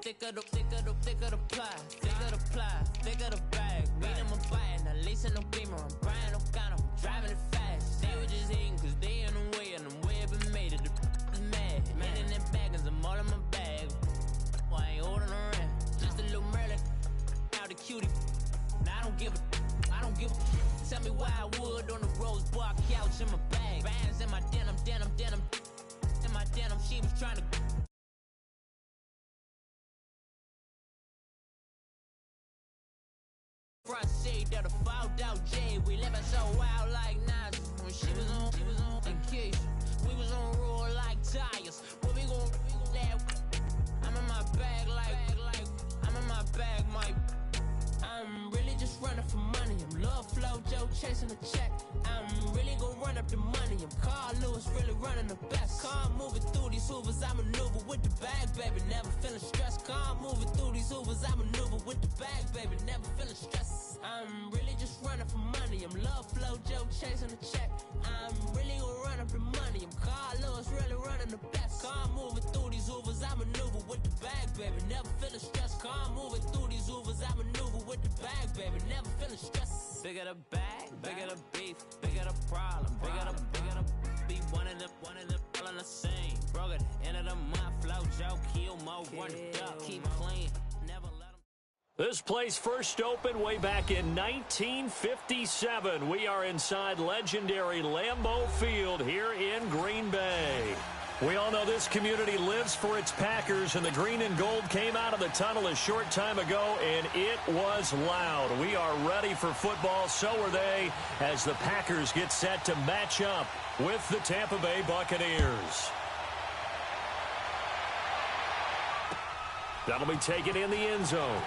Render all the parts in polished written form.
thicker the bag. Beat them a bite, now listen no beamer. I'm Brian O'Connor, I'm driving it fast. They were just hating cause they in the way, and I'm way up and made it. The mad. Man in them baggins, I'm all in my bag. Why I ain't holding around? Just a little Merlin, out the cutie. Now I don't give a. Tell me why I would on the rose bar couch in my bag. Bands in my denim. In my denim, she was trying to. Front seat that a fouled out J. We living so wild like Nas. When she was on vacation. We was on roll like tires. What we gon' that? I'm in my bag like I'm in my bag, Mike. I'm really just running for money. I'm Love Flow Joe chasing the check. I'm really gon' run up the money. I'm Carl Lewis, really running the best. Calm moving through these hoovers, I maneuver with the bag, baby. Never feeling stressed. Calm moving through these hoovers, I maneuver with the bag, baby. Never feeling stressed. I'm really just running for money. I'm Love Flow Joe chasing the check. I'm really gon' run up the money. I'm Carl Lewis, really running the best. Calm moving through these hoovers, I maneuver with the bag, baby. Never feeling stressed. Calm moving through these hoovers, I maneuver with the bag, baby. Never feeling stressed. Bigger the bag, bigger the beef, bigger the problem, bigger the be one in the all in the same. Broke at the end of the month, Flow Joe, kill mo, run it up, keep clean, never let them. This place first opened way back in 1957. We are inside legendary Lambeau Field here in Green Bay. We all know this community lives for its Packers, and the green and gold came out of the tunnel a short time ago, and it was loud. We are ready for football, so are they, as the Packers get set to match up with the Tampa Bay Buccaneers. That'll be taken in the end zone.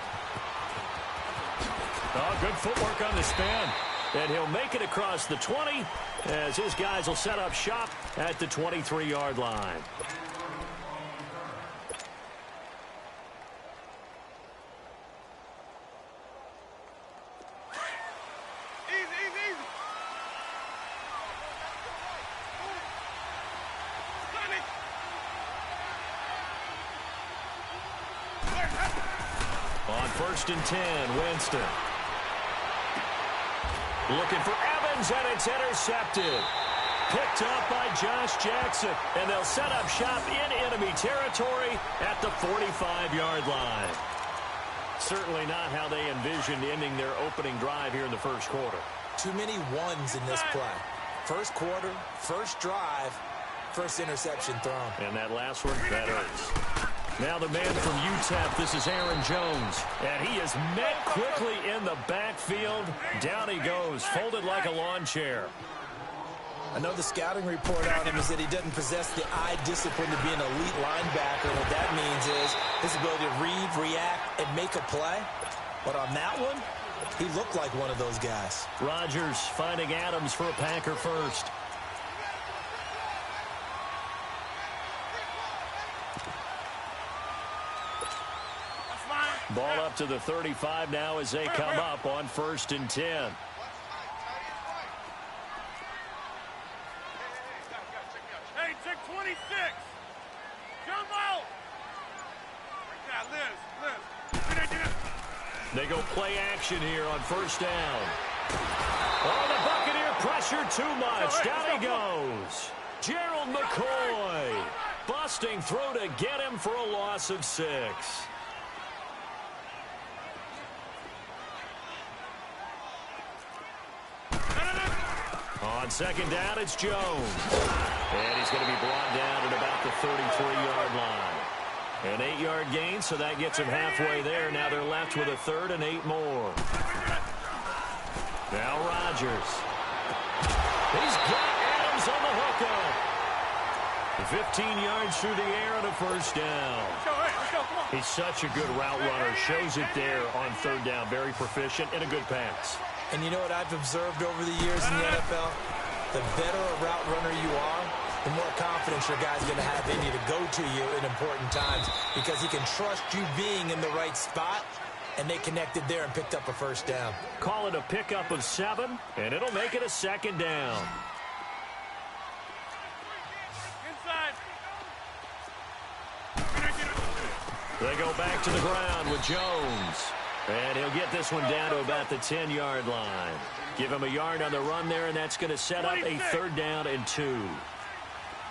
Oh, good footwork on the spin. And he'll make it across the 20 as his guys will set up shop at the 23-yard line. Easy. On 1st and 10, Winston. Looking for Evans, and it's intercepted. Picked up by Josh Jackson, and they'll set up shop in enemy territory at the 45-yard line. Certainly not how they envisioned ending their opening drive here in the first quarter. Too many ones in this play. First quarter, first drive, first interception thrown. And that last one, that hurts. Now the man from UTEP, this is Aaron Jones. And he is met quickly in the backfield. Down he goes, folded like a lawn chair. I know the scouting report on him is that he doesn't possess the eye discipline to be an elite linebacker. What that means is his ability to read, react, and make a play. But on that one, he looked like one of those guys. Rodgers finding Adams for a Packer first. Ball up to the 35 now as they come up on 1st and 10. Hey, check 26. Jump out. Liz. They go play action here on 1st down. Oh, the Buccaneer pressure too much. Down he goes. Gerald McCoy busting through to get him for a loss of 6. On 2nd down, it's Jones. And he's going to be brought down at about the 33-yard line. An 8-yard gain, so that gets him halfway there. Now they're left with a 3rd and 8 more. Now Rodgers. He's got Adams on the hookup. 15 yards through the air and a 1st down. He's such a good route runner. Shows it there on 3rd down. Very proficient and a good pass. And you know what I've observed over the years in the NFL? The better a route runner you are, the more confidence your guy's going to have in you to go to you in important times because he can trust you being in the right spot, and they connected there and picked up a 1st down. Call it a pickup of 7, and it'll make it a 2nd down. They go back to the ground with Jones. And he'll get this one down to about the 10-yard line. Give him a yard on the run there, and that's going to set up a 3rd down and 2.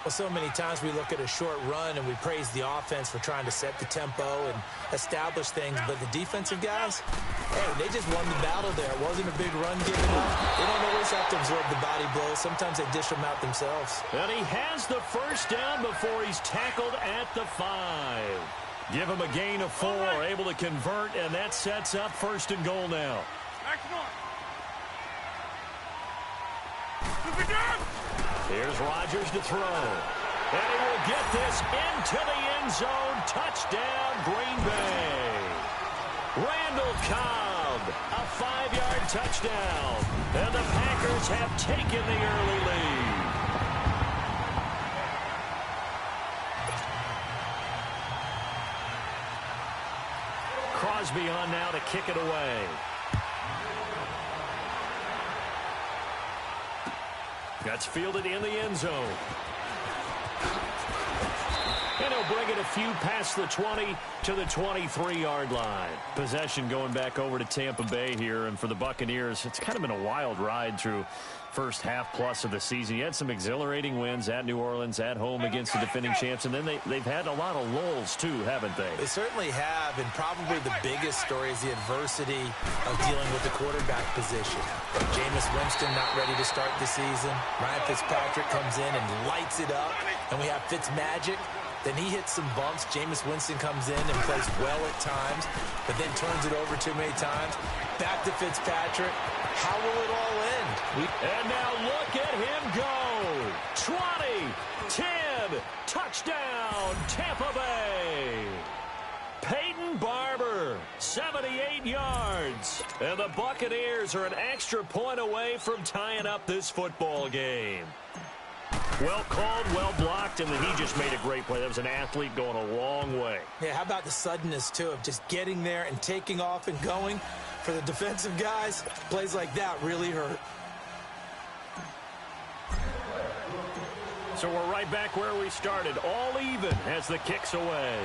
Well, so many times we look at a short run and we praise the offense for trying to set the tempo and establish things, but the defensive guys, hey, they just won the battle there. It wasn't a big run given up. They don't always have to absorb the body blows. Sometimes they dish them out themselves. And he has the 1st down before he's tackled at the 5. Give him a gain of 4, able to convert, and that sets up 1st and goal now. Here's Rodgers to throw. And he will get this into the end zone. Touchdown, Green Bay. Randall Cobb, a 5-yard touchdown. And the Packers have taken the early lead. Crosby on now to kick it away. That's fielded in the end zone. And he'll bring it a few past the 20 to the 23-yard line. Possession going back over to Tampa Bay here. And for the Buccaneers, it's kind of been a wild ride through first half plus of the season. You had some exhilarating wins at New Orleans, at home against the defending champs. And then they've had a lot of lulls, too, haven't they? They certainly have. And probably the biggest story is the adversity of dealing with the quarterback position. Jameis Winston not ready to start the season. Ryan Fitzpatrick comes in and lights it up. And we have Fitzmagic. Then he hits some bumps. Jameis Winston comes in and plays well at times, but then turns it over too many times. Back to Fitzpatrick. How will it all end? And now look at him go. 20, 10, touchdown, Tampa Bay. Peyton Barber, 78 yards. And the Buccaneers are an extra point away from tying up this football game. Well called, well blocked, and then he just made a great play. That was an athlete going a long way. Yeah, how about the suddenness, too, of just getting there and taking off and going? For the defensive guys, plays like that really hurt. So we're right back where we started, all even as the kick's away.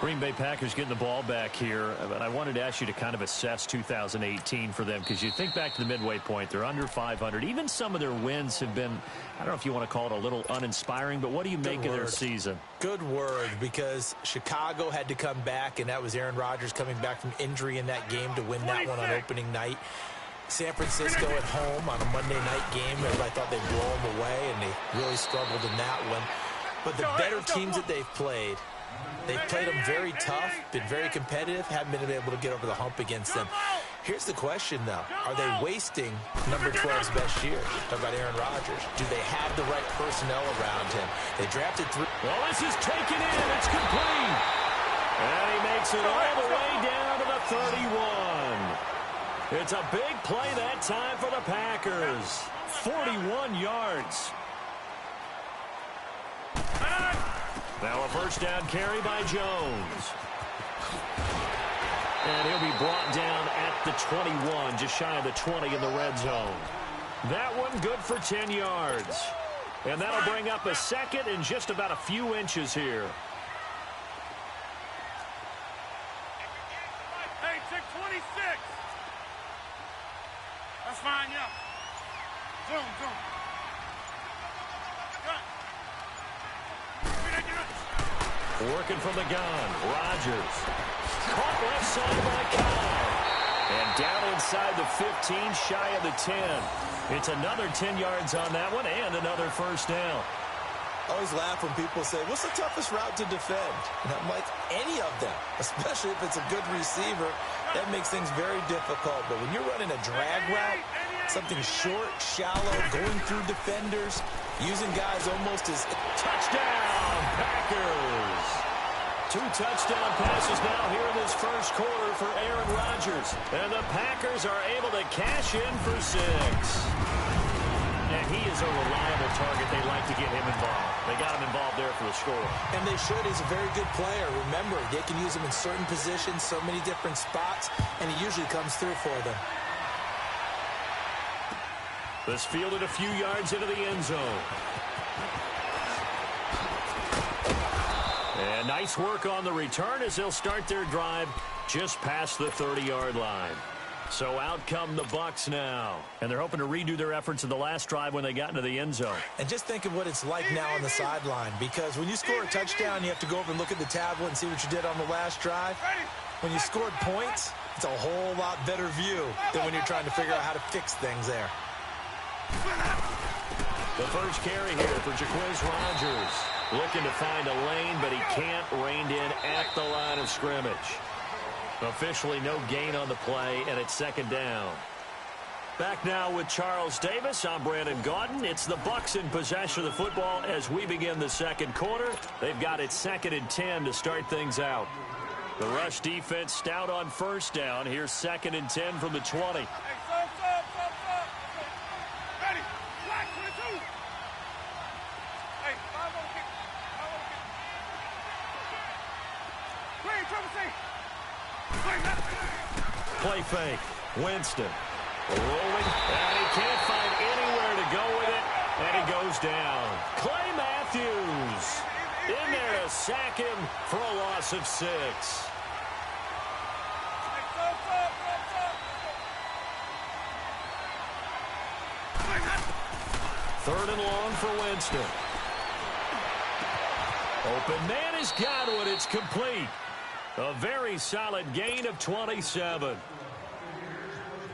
Green Bay Packers getting the ball back here, but I wanted to ask you to kind of assess 2018 for them, because you think back to the midway point, they're under 500. Even some of their wins have been, I don't know if you want to call it a little uninspiring, but what do you make of their season? Good word, because Chicago had to come back, and that was Aaron Rodgers coming back from injury in that game to win that one on opening night. San Francisco at home on a Monday night game, everybody thought they'd blow them away, and they really struggled in that one. But the better teams that they've played them very tough, been very competitive, haven't been able to get over the hump against them. Here's the question, though. Are they wasting number 12's best year? Talk about Aaron Rodgers. Do they have the right personnel around him? They drafted 3. Well, this is taken in. It's complete. And he makes it all the way down to the 31. It's a big play that time for the Packers. 41 yards. Now a first down carry by Jones. And he'll be brought down at the 21, just shy of the 20 in the red zone. That one good for 10 yards. And that'll bring up a second and just about a few inches here. Hey, check 26. That's fine, yeah. Zoom. Working from the gun, Rodgers. Caught left side by Cobb. And down inside the 15, shy of the 10. It's another 10 yards on that one and another first down. I always laugh when people say, what's the toughest route to defend? And I'm like, any of them, especially if it's a good receiver. That makes things very difficult. But when you're running a drag route, something short, shallow, going through defenders, using guys almost as touchdown, Packers. 2 touchdown passes now here in this first quarter for Aaron Rodgers. And the Packers are able to cash in for 6. And he is a reliable target. They like to get him involved. They got him involved there for the score. And they should. He's a very good player. Remember, they can use him in certain positions, so many different spots, and he usually comes through for them. This fielded a few yards into the end zone. And nice work on the return as they'll start their drive just past the 30-yard line. So out come the Bucs now. And they're hoping to redo their efforts in the last drive when they got into the end zone. And just think of what it's like now on the sideline, because when you score a touchdown, you have to go over and look at the tablet and see what you did on the last drive. When you scored points, it's a whole lot better view than when you're trying to figure out how to fix things there. The first carry here for Jaquiz Rogers. Looking to find a lane, but he can't, reined in at the line of scrimmage. Officially no gain on the play, and it's second down. Back now with Charles Davis. I'm Brandon Gaudin. It's the Bucs in possession of the football as we begin the second quarter. They've got it 2nd and 10 to start things out. The rush defense stout on first down. Here's 2nd and 10 from the 20. Hey, stop. Ready. Black 22. Hey, 5 on the kick. 5 on the kick. Play, Trevor, say. Play fake. Winston rolling, and he can't find anywhere to go with it, and he goes down. Clay Matthews in there to sack him for a loss of 6. Third and long for Winston. Open man has got one. It's complete. A very solid gain of 27.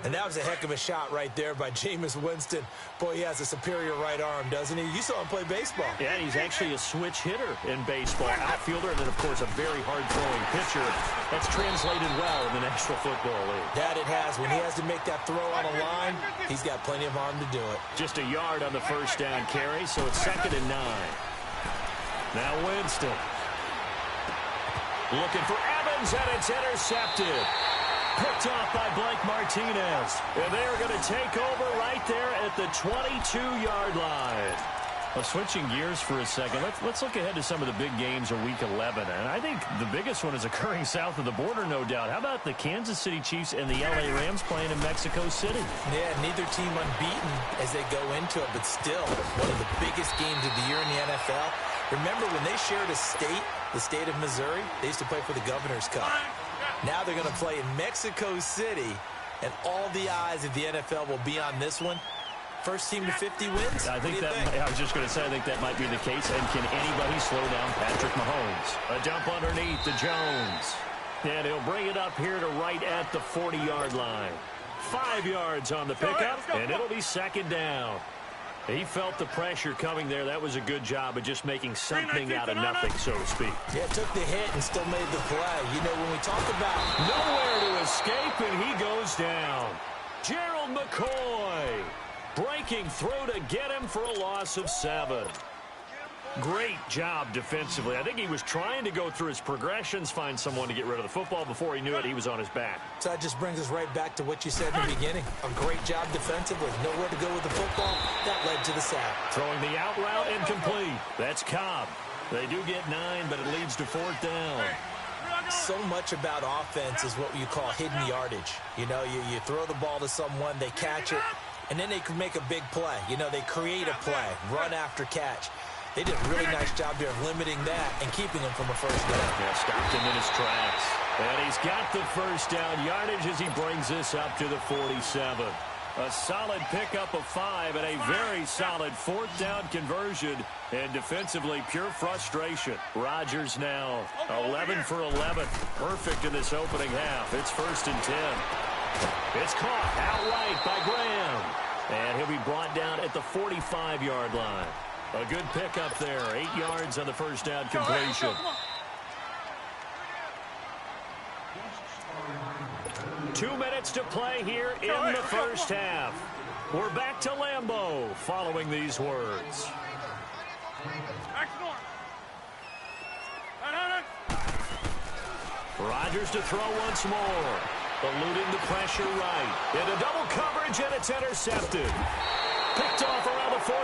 And that was a heck of a shot right there by Jameis Winston. Boy, he has a superior right arm, doesn't he? You saw him play baseball. Yeah, he's actually a switch hitter in baseball. Outfielder, and then, of course, a very hard-throwing pitcher. That's translated well in the National Football League. That it has. When he has to make that throw on a line, he's got plenty of arm to do it. Just a yard on the first down carry, so it's 2nd and 9. Now Winston. Looking for Evans, and it's intercepted. Picked off by Blake Martinez. And they're going to take over right there at the 22-yard line. Well, switching gears for a second, let's look ahead to some of the big games of Week 11. And I think the biggest one is occurring south of the border, no doubt. How about the Kansas City Chiefs and the L.A. Rams playing in Mexico City? Yeah, neither team unbeaten as they go into it, but still one of the biggest games of the year in the NFL. Remember when they shared a state, the state of Missouri? They used to play for the Governor's Cup. Now they're going to play in Mexico City, and all the eyes of the NFL will be on this one. First team to 50 wins? I think I was just going to say, I think that might be the case. And can anybody slow down Patrick Mahomes? A dump underneath to Jones. And he'll bring it up here to right at the 40-yard line. 5 yards on the pickup, and it'll be 2nd down. He felt the pressure coming there. That was a good job of just making something out of nothing, so to speak. Yeah, took the hit and still made the play. You know, when we talk about nowhere to escape, and he goes down. Gerald McCoy breaking through to get him for a loss of 7. Great job defensively. I think he was trying to go through his progressions, find someone to get rid of the football. Before he knew it, he was on his back. So that just brings us right back to what you said in the beginning. A great job defensively. Nowhere to go with the football. That led to the sack. Throwing the out route incomplete. That's Cobb. They do get 9, but it leads to 4th down. So much about offense is what you call hidden yardage. You know, you throw the ball to someone, they catch it, and then they can make a big play. You know, they create a play, run after catch. They did a really nice job there of limiting that and keeping him from a first down. Yeah, stopped him in his tracks. And he's got the first down yardage as he brings this up to the 47. A solid pickup of 5 and a very solid 4th down conversion. And defensively, pure frustration. Rodgers now 11 for 11. Perfect in this opening half. It's 1st and 10. It's caught outright by Graham. And he'll be brought down at the 45-yard line. A good pickup there. 8 yards on the first down completion. 2 minutes to play here in the first half. We're back to Lambeau following these words. Rodgers to throw once more. Eluding the pressure right. Into double coverage, and it's intercepted. Picked off around the 41,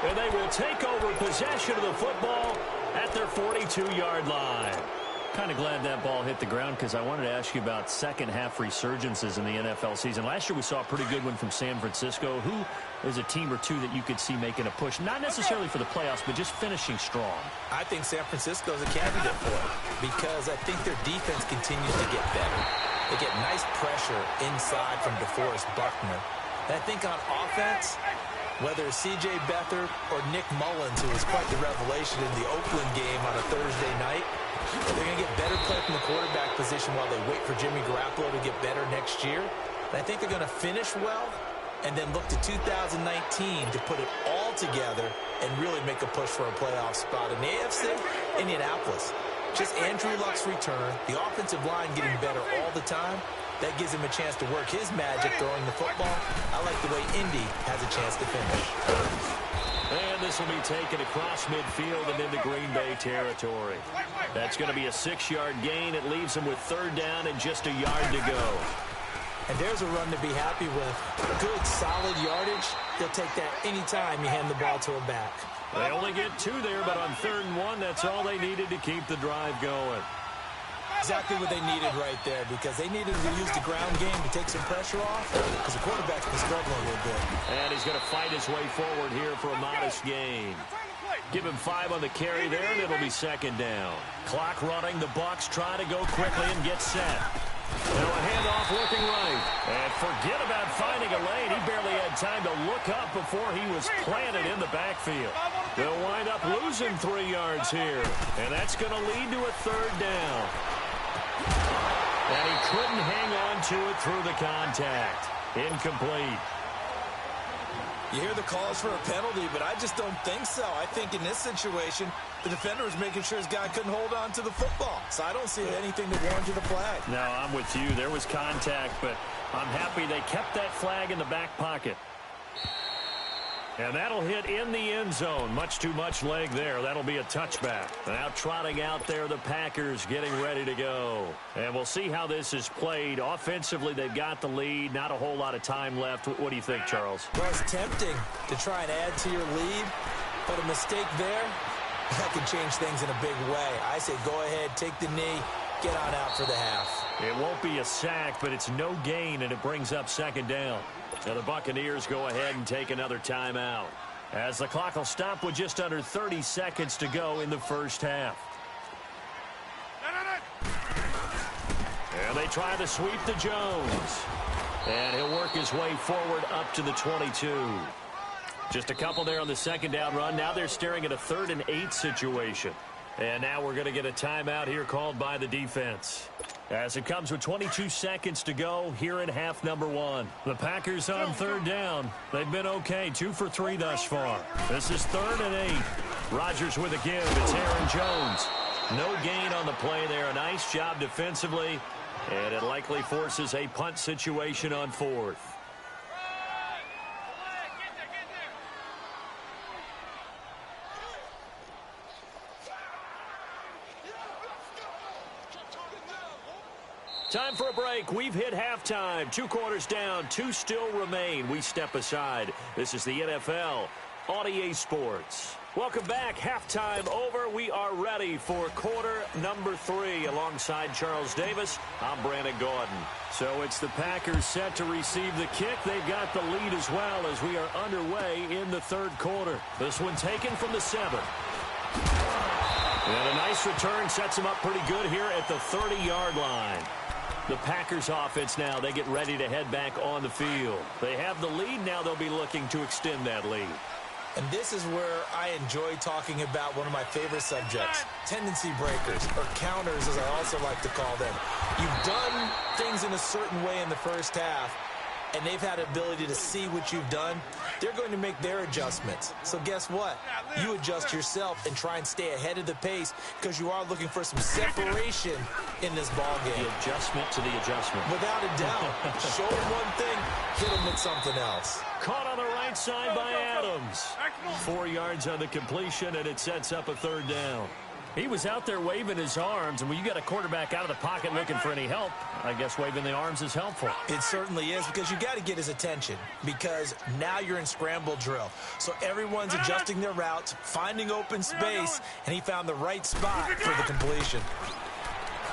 and they will take over possession of the football at their 42-yard line. Kind of glad that ball hit the ground because I wanted to ask you about second-half resurgences in the NFL season. Last year we saw a pretty good one from San Francisco. Who is a team or two that you could see making a push? Not necessarily for the playoffs, but just finishing strong. I think San Francisco is a candidate for it because I think their defense continues to get better. They get nice pressure inside from DeForest Buckner. And I think on offense, whether it's C.J. Beathard or Nick Mullins, who was quite the revelation in the Oakland game on a Thursday night, they're going to get better play from the quarterback position while they wait for Jimmy Garoppolo to get better next year. And I think they're going to finish well and then look to 2019 to put it all together and really make a push for a playoff spot. In the AFC, Indianapolis, just Andrew Luck's return, the offensive line getting better all the time. That gives him a chance to work his magic throwing the football. I like the way Indy has a chance to finish. And this will be taken across midfield and into Green Bay territory. That's going to be a 6-yard gain. It leaves them with third down and just a yard to go. And there's a run to be happy with. Good, solid yardage. They'll take that anytime you hand the ball to a back. They only get 2 there, but on 3rd and 1, that's all they needed to keep the drive going. Exactly what they needed right there because they needed to use the ground game to take some pressure off because the quarterback's been struggling a little bit. And he's going to fight his way forward here for a modest gain. Give him 5 on the carry there, and it'll be 2nd down. Clock running. The Bucs try to go quickly and get set. Now a handoff looking right. And forget about finding a lane. He barely had time to look up before he was planted in the backfield. They'll wind up losing 3 yards here. And that's going to lead to a 3rd down. And he couldn't hang on to it through the contact. Incomplete. You hear the calls for a penalty, but I just don't think so. I think in this situation, the defender was making sure his guy couldn't hold on to the football. So I don't see anything that warranted a flag. No, I'm with you. There was contact, but I'm happy they kept that flag in the back pocket. And that'll hit in the end zone. Much too much leg there. That'll be a touchback. Now trotting out there, the Packers getting ready to go. And we'll see how this is played. Offensively, they've got the lead. Not a whole lot of time left. What do you think, Charles? Well, it's tempting to try and add to your lead, but a mistake there, that can change things in a big way. I say go ahead, take the knee, get on out for the half. It won't be a sack, but it's no gain, and it brings up 2nd down. Now the Buccaneers go ahead and take another timeout as the clock will stop with just under 30 seconds to go in the first half. And they try to sweep to Jones. And he'll work his way forward up to the 22. Just a couple there on the 2nd down run. Now they're staring at a 3rd and 8 situation. And now we're going to get a timeout here called by the defense. As it comes with 22 seconds to go here in half number 1. The Packers on 3rd down. They've been okay, 2 for 3 thus far. This is 3rd and 8. Rodgers with a give. It's Aaron Jones. No gain on the play there. A nice job defensively. And it likely forces a punt situation on 4th. Time for a break. We've hit halftime. 2 quarters down. 2 still remain. We step aside. This is the NFL on EA Sports. Welcome back. Halftime over. We are ready for quarter number 3. Alongside Charles Davis, I'm Brandon Gordon. So it's the Packers set to receive the kick. They've got the lead as well as we are underway in the 3rd quarter. This one taken from the 7. And a nice return sets them up pretty good here at the 30-yard line. The Packers offense now, they get ready to head back on the field. They have the lead. Now they'll be looking to extend that lead. And this is where I enjoy talking about one of my favorite subjects, tendency breakers, or counters as I also like to call them. You've done things in a certain way in the first half, and they've had the ability to see what you've done. They're going to make their adjustments. So guess what? You adjust yourself and try and stay ahead of the pace because you are looking for some separation in this ball game. The adjustment to the adjustment. Without a doubt. Show them one thing, hit them with something else. Caught on the right side by Adams. 4 yards on the completion, and it sets up a 3rd down. He was out there waving his arms, and when you got a quarterback out of the pocket looking for any help, I guess waving the arms is helpful. It certainly is, because you got to get his attention, because now you're in scramble drill. So everyone's adjusting their routes, finding open space, and he found the right spot for the completion.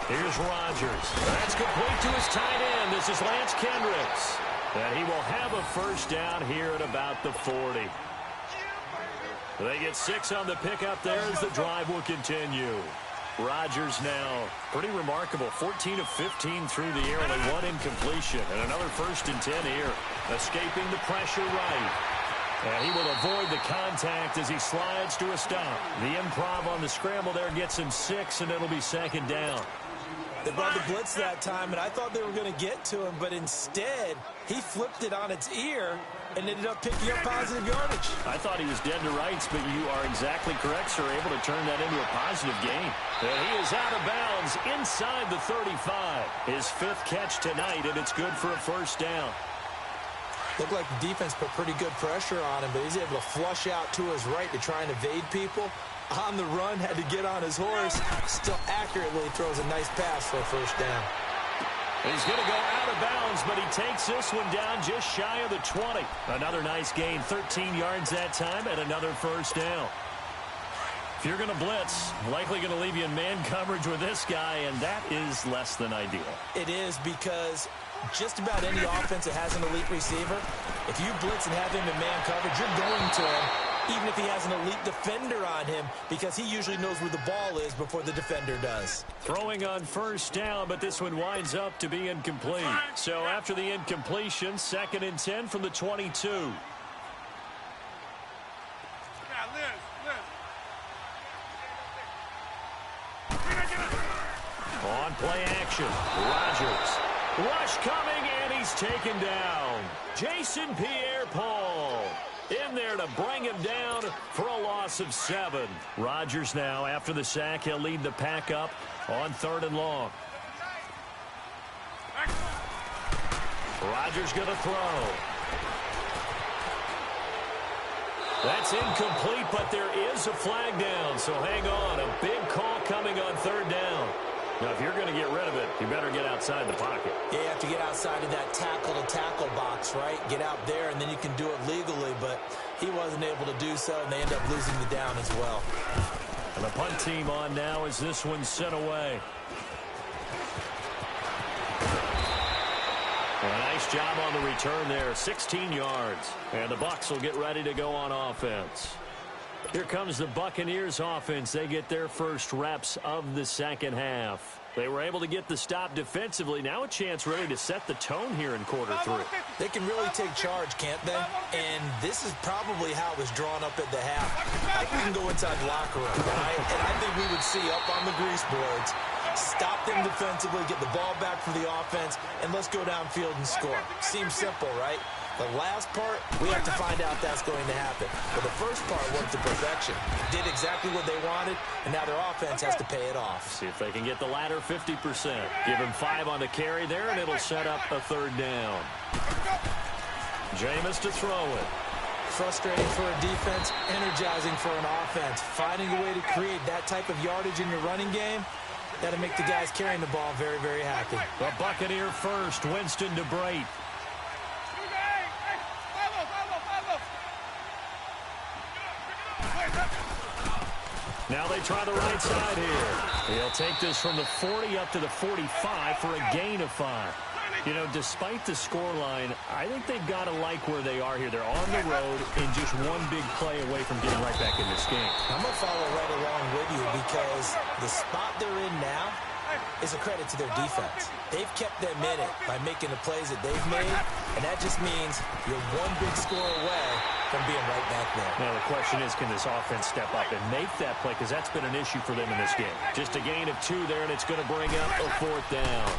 Here's Rodgers. That's complete to his tight end. This is Lance Kendricks. And he will have a first down here at about the 40. They get 6 on the pickup there as the drive will continue. Rodgers now pretty remarkable. 14 of 15 through the air, only 1 incompletion. And another 1st and 10 here. Escaping the pressure right. And he will avoid the contact as he slides to a stop. The improv on the scramble there gets him 6, and it'll be 2nd down. They brought the blitz that time, and I thought they were going to get to him, but instead he flipped it on its ear and ended up picking up positive yardage. I thought he was dead to rights, but you are exactly correct, sir. Able to turn that into a positive gain. And he is out of bounds inside the 35. His 5th catch tonight, and it's good for a first down. Looked like the defense put pretty good pressure on him, but he's able to flush out to his right to try and evade people. On the run, had to get on his horse. Still accurately throws a nice pass for a first down. He's going to go out of bounds, but he takes this one down just shy of the 20. Another nice gain, 13 yards that time, and another first down. If you're going to blitz, likely going to leave you in man coverage with this guy, and that is less than ideal. It is, because just about any offense that has an elite receiver, if you blitz and have him in man coverage, you're going to him, even if he has an elite defender on him, because he usually knows where the ball is before the defender does. Throwing on first down, but this one winds up to be incomplete. So after the incompletion, 2nd and 10 from the 22. On play action, Rodgers. Rush coming, and he's taken down. Jason Pierre-Paul in there to bring him down for a loss of 7. Rodgers now, after the sack, he'll lead the pack up on 3rd and long. Rodgers going to throw. That's incomplete, but there is a flag down, so hang on. A big call coming on 3rd down. Now, if you're going to get rid of it, you better get outside the pocket. Yeah, you have to get outside of that tackle-to-tackle box, right? Get out there, and then you can do it legally, but he wasn't able to do so, and they end up losing the down as well. And the punt team on now as this one's sent away. A nice job on the return there, 16 yards. And the Bucs will get ready to go on offense. Here comes the Buccaneers offense. They get their first reps of the second half. They were able to get the stop defensively. Now a chance really to set the tone here in quarter 3. They can really take charge, can't they? And this is probably how it was drawn up at the half. I think we can go inside the locker room, right? And I think we would see up on the grease boards, stop them defensively, get the ball back for the offense, and let's go downfield and score. Seems simple, right? The last part, we have to find out if that's going to happen. But the first part worked to perfection. Did exactly what they wanted, and now their offense has to pay it off. See if they can get the latter 50%. Give him 5 on the carry there, and it'll set up a 3rd down. Jameis to throw it. Frustrating for a defense, energizing for an offense. Finding a way to create that type of yardage in your running game, that'll make the guys carrying the ball very, very happy. The Buccaneer first, Winston to Brate. Now they try the right side here. He'll take this from the 40 up to the 45 for a gain of 5. You know, despite the scoreline, I think they've got to like where they are here. They're on the road and just one big play away from getting right back in this game. I'm going to follow right along with you because the spot they're in now is a credit to their defense. They've kept them in it by making the plays that they've made, and that just means you're one big score away from being right back there. Now, the question is, can this offense step up and make that play? Because that's been an issue for them in this game. Just a gain of 2 there, and it's going to bring up a 4th down.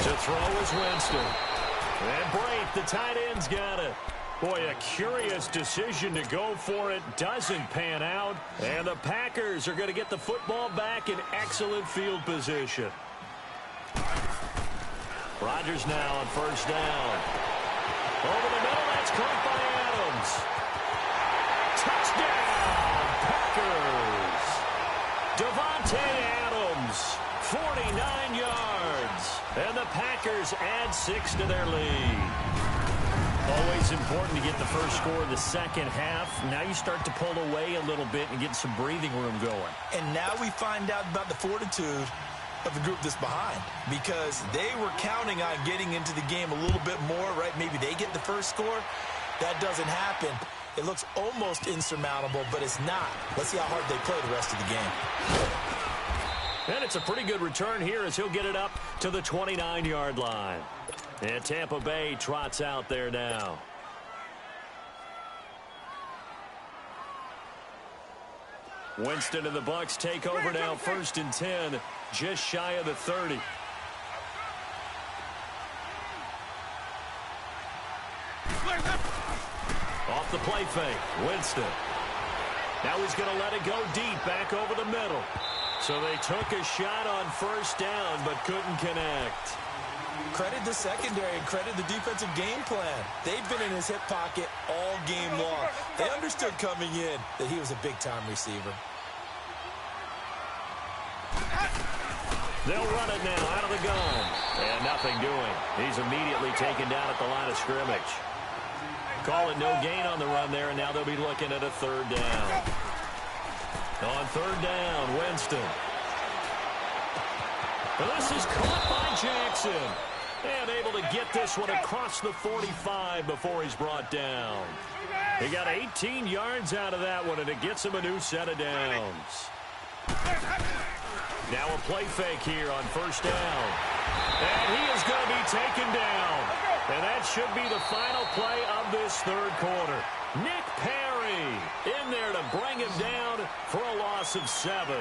To throw is Winston. And Brate, the tight end's got it. Boy, a curious decision to go for it. Doesn't pan out. And the Packers are going to get the football back in excellent field position. Rodgers now on 1st down. Over the middle, that's caught by Adams. Touchdown, Packers. Devontae Adams, 49 yards. And the Packers add 6 to their lead. Always important to get the first score of the second half. Now you start to pull away a little bit and get some breathing room going. And now we find out about the fortitude of the group that's behind because they were counting on getting into the game a little bit more, right? Maybe they get the first score. That doesn't happen. It looks almost insurmountable, but it's not. Let's see how hard they play the rest of the game. And it's a pretty good return here as he'll get it up to the 29-yard line. And Tampa Bay trots out there now. Winston and the Bucs take over now, 1st and 10, just shy of the 30. Off the play fake, Winston. Now he's going to let it go deep, back over the middle. So they took a shot on 1st down, but couldn't connect. Credit the secondary and credit the defensive game plan. They've been in his hip pocket all game long. They understood coming in that he was a big-time receiver. They'll run it now out of the gun. And nothing doing. He's immediately taken down at the line of scrimmage. Call it no gain on the run there, and now they'll be looking at a 3rd down. On 3rd down, Winston. This is caught by Jackson. And able to get this one across the 45 before he's brought down. He got 18 yards out of that one, and it gets him a new set of downs. Now a play fake here on 1st down. And he is going to be taken down. And that should be the final play of this 3rd quarter. Nick Perry in there to bring him down for a loss of 7.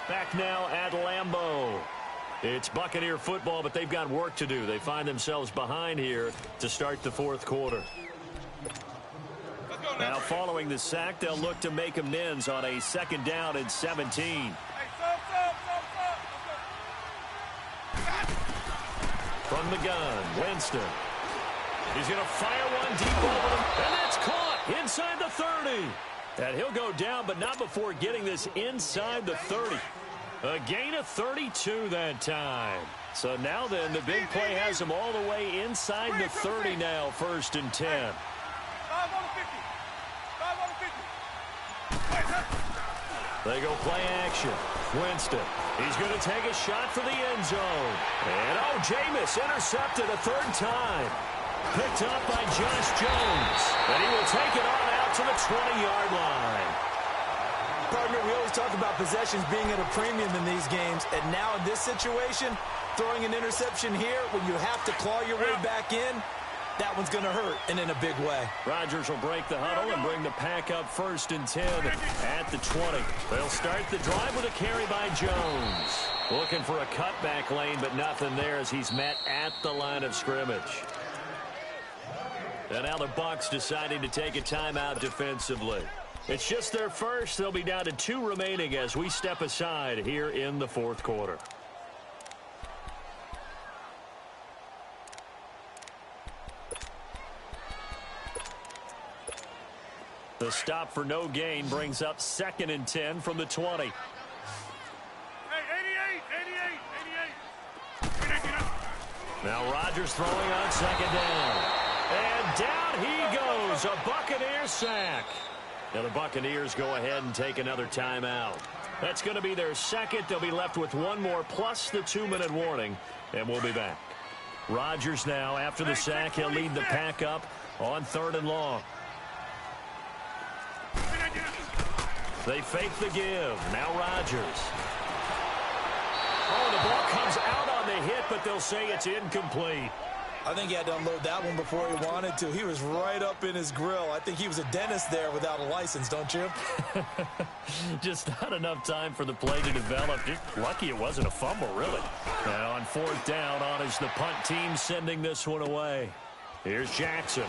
Back now at Lambeau. It's Buccaneer football, but they've got work to do. They find themselves behind here to start the 4th quarter. Now following the sack, they'll look to make amends on a 2nd down and 17. From the gun, Winston. He's going to fire one deep over him, and that's caught inside the 30. And he'll go down, but not before getting this inside the 30. A gain of 32 that time. So now then, the big play has him all the way inside the 30 now, 1st and 10. They go play action. Winston. He's going to take a shot for the end zone. And, oh, Jameis intercepted a 3rd time. Picked up by Josh Jones. And he will take it on out to the 20-yard line. Partner, we always talk about possessions being at a premium in these games. And now in this situation, throwing an interception here when you have to claw your way back in, that one's going to hurt, and in a big way. Rodgers will break the huddle and bring the pack up 1st and 10 at the 20. They'll start the drive with a carry by Jones. Looking for a cutback lane, but nothing there as he's met at the line of scrimmage. And now the Bucs deciding to take a timeout defensively. It's just their first. They'll be down to 2 remaining as we step aside here in the 4th quarter. The stop for no gain brings up 2nd and 10 from the 20. Hey, 88. Now Rodgers throwing on 2nd down. And down he goes. A Buccaneers sack. Now the Buccaneers go ahead and take another timeout. That's going to be their 2nd. They'll be left with 1 more plus the 2-minute warning. And we'll be back. Rodgers now, after the sack, he'll lead the pack up on 3rd and long. They fake the give. Now Rodgers. Oh, the ball comes out on the hit, but they'll say it's incomplete. I think he had to unload that one before he wanted to. He was right up in his grill. I think he was a dentist there without a license, don't you? Just not enough time for the play to develop. Just lucky it wasn't a fumble, really. Now on 4th down, on is the punt team sending this one away. Here's Jackson.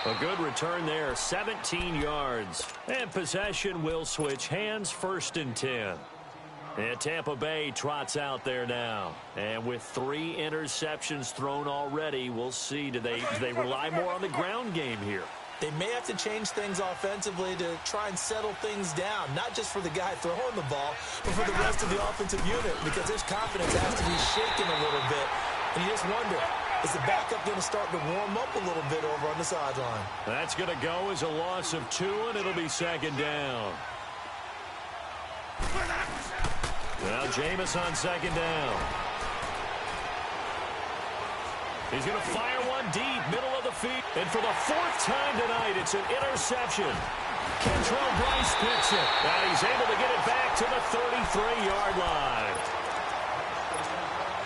A good return there, 17 yards. And possession will switch hands, 1st and 10. And Tampa Bay trots out there now. And with 3 interceptions thrown already, we'll see. Do they rely more on the ground game here? They may have to change things offensively to try and settle things down, not just for the guy throwing the ball, but for the rest of the offensive unit, because his confidence has to be shaken a little bit. And you just wonder, Is the backup going to start to warm up a little bit over on the sideline? That's going to go as a loss of 2, and it'll be second down. Now Jameis on second down. He's going to fire one deep, middle of the field. And for the 4th time tonight, it's an interception. Kentrell Brice picks it. And he's able to get it back to the 33-yard line.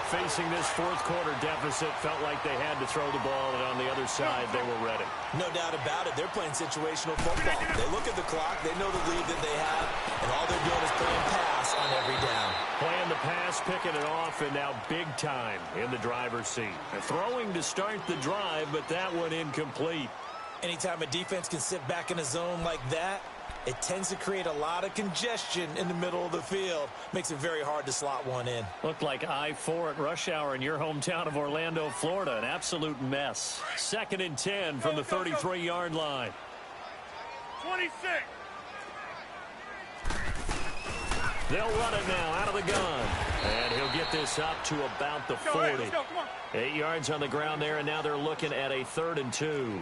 Facing this 4th quarter deficit, felt like they had to throw the ball, and on the other side, they were ready. No doubt about it. They're playing situational football. They look at the clock. They know the lead that they have, and all they're doing is playing pass on every down. Playing the pass, picking it off, and now big time in the driver's seat. And throwing to start the drive, but that one incomplete. Anytime a defense can sit back in a zone like that, it tends to create a lot of congestion in the middle of the field. Makes it very hard to slot one in. Looked like I-4 at rush hour in your hometown of Orlando, Florida. An absolute mess. 2nd and 10 from the 33-yard line. 26. They'll run it now out of the gun. And he'll get this up to about the 40. Let's go, come on. 8 yards on the ground there, and now they're looking at a 3rd and 2.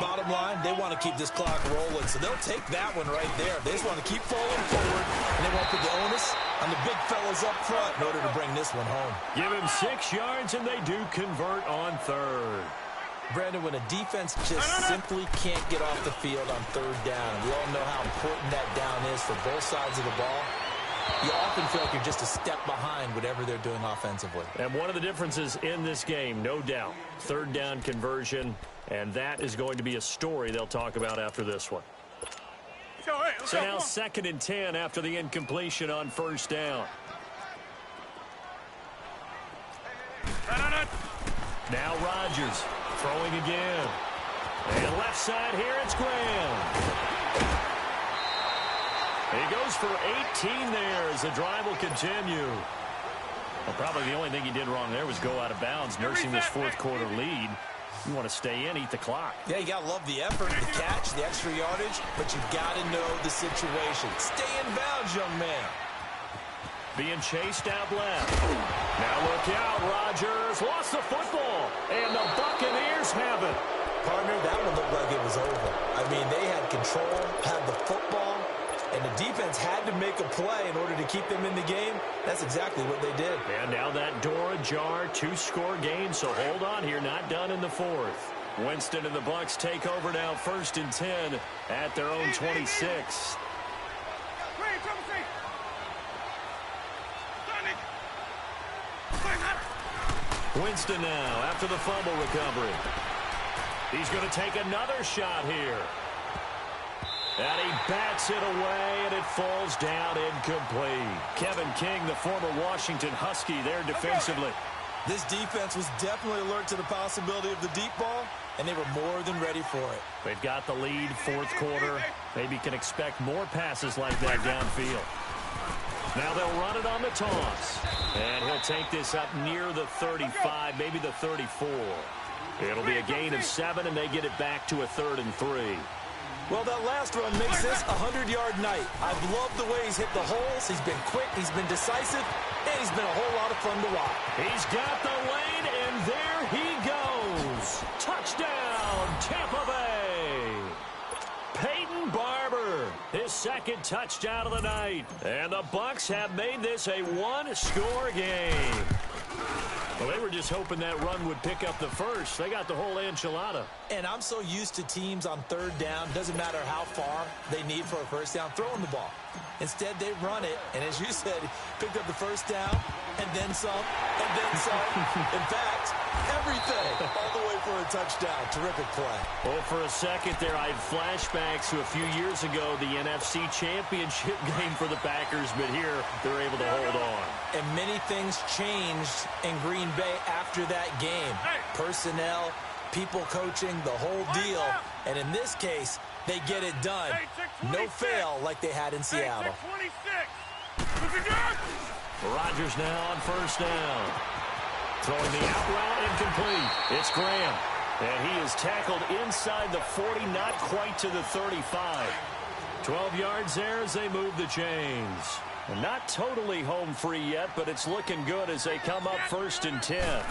Bottom line, they want to keep this clock rolling, so they'll take that one right there. They just want to keep falling forward, and they want to put the onus on the big fellas up front in order to bring this one home. Give him 6 yards, and they do convert on 3rd. Brandon, when a defense just simply can't get off the field on 3rd down, and we all know how important that down is for both sides of the ball, you often feel like you're just a step behind whatever they're doing offensively. And one of the differences in this game, no doubt, 3rd down conversion, and that is going to be a story they'll talk about after this one. So now 2nd and 10 after the incompletion on 1st down. Now Rodgers throwing again. And left side here, it's Graham. He goes for 18 there as the drive will continue. Well, probably the only thing he did wrong there was go out of bounds, nursing this 4th quarter lead. You want to stay in, eat the clock. Yeah, you got to love the effort, the catch, the extra yardage, but you got to know the situation. Stay in bounds, young man. Being chased out left. Now look out, Rodgers lost the football, and the Buccaneers have it. Partner, that one looked like it was over. I mean, they had control, had the football, and the defense had to make a play in order to keep them in the game. That's exactly what they did. And now that door ajar, 2-score game, so hold on here, not done in the 4th. Winston and the Bucs take over now, 1st and 10 at their own 26. Winston now after the fumble recovery. He's going to take another shot here. And he bats it away, and it falls down incomplete. Kevin King, the former Washington Husky, there defensively. This defense was definitely alert to the possibility of the deep ball, and they were more than ready for it. They've got the lead, 4th quarter. Maybe can expect more passes like that downfield. Now they'll run it on the toss. And he'll take this up near the 35, maybe the 34. It'll be a gain of 7, and they get it back to a 3rd and 3. Well, that last run makes this a 100-yard night. I've loved the way he's hit the holes. He's been quick, he's been decisive, and he's been a whole lot of fun to watch. He's got the lane, and there he goes. Touchdown, Tampa Bay. Peyton Barber, his 2nd touchdown of the night. And the Bucs have made this a 1-score game. Well, they were just hoping that run would pick up the first. They got the whole enchilada. And I'm so used to teams on 3rd down, doesn't matter how far they need for a 1st down, throwing the ball. Instead, they run it, and as you said, picked up the 1st down, and then some, and then some. In fact, everything, all the way for a touchdown. Terrific play. Well, for a second there, I had flashbacks to a few years ago, the NFC Championship game for the Packers, but here they're able to hold on. And many things changed in Green Bay after that game. Personnel, people coaching, the whole deal. And in this case, they get it done. No fail like they had in Seattle. Rodgers now on 1st down. Throwing the out route incomplete. It's Graham. And he is tackled inside the 40, not quite to the 35. 12 yards there as they move the chains. And not totally home free yet, but it's looking good as they come up 1st and 10.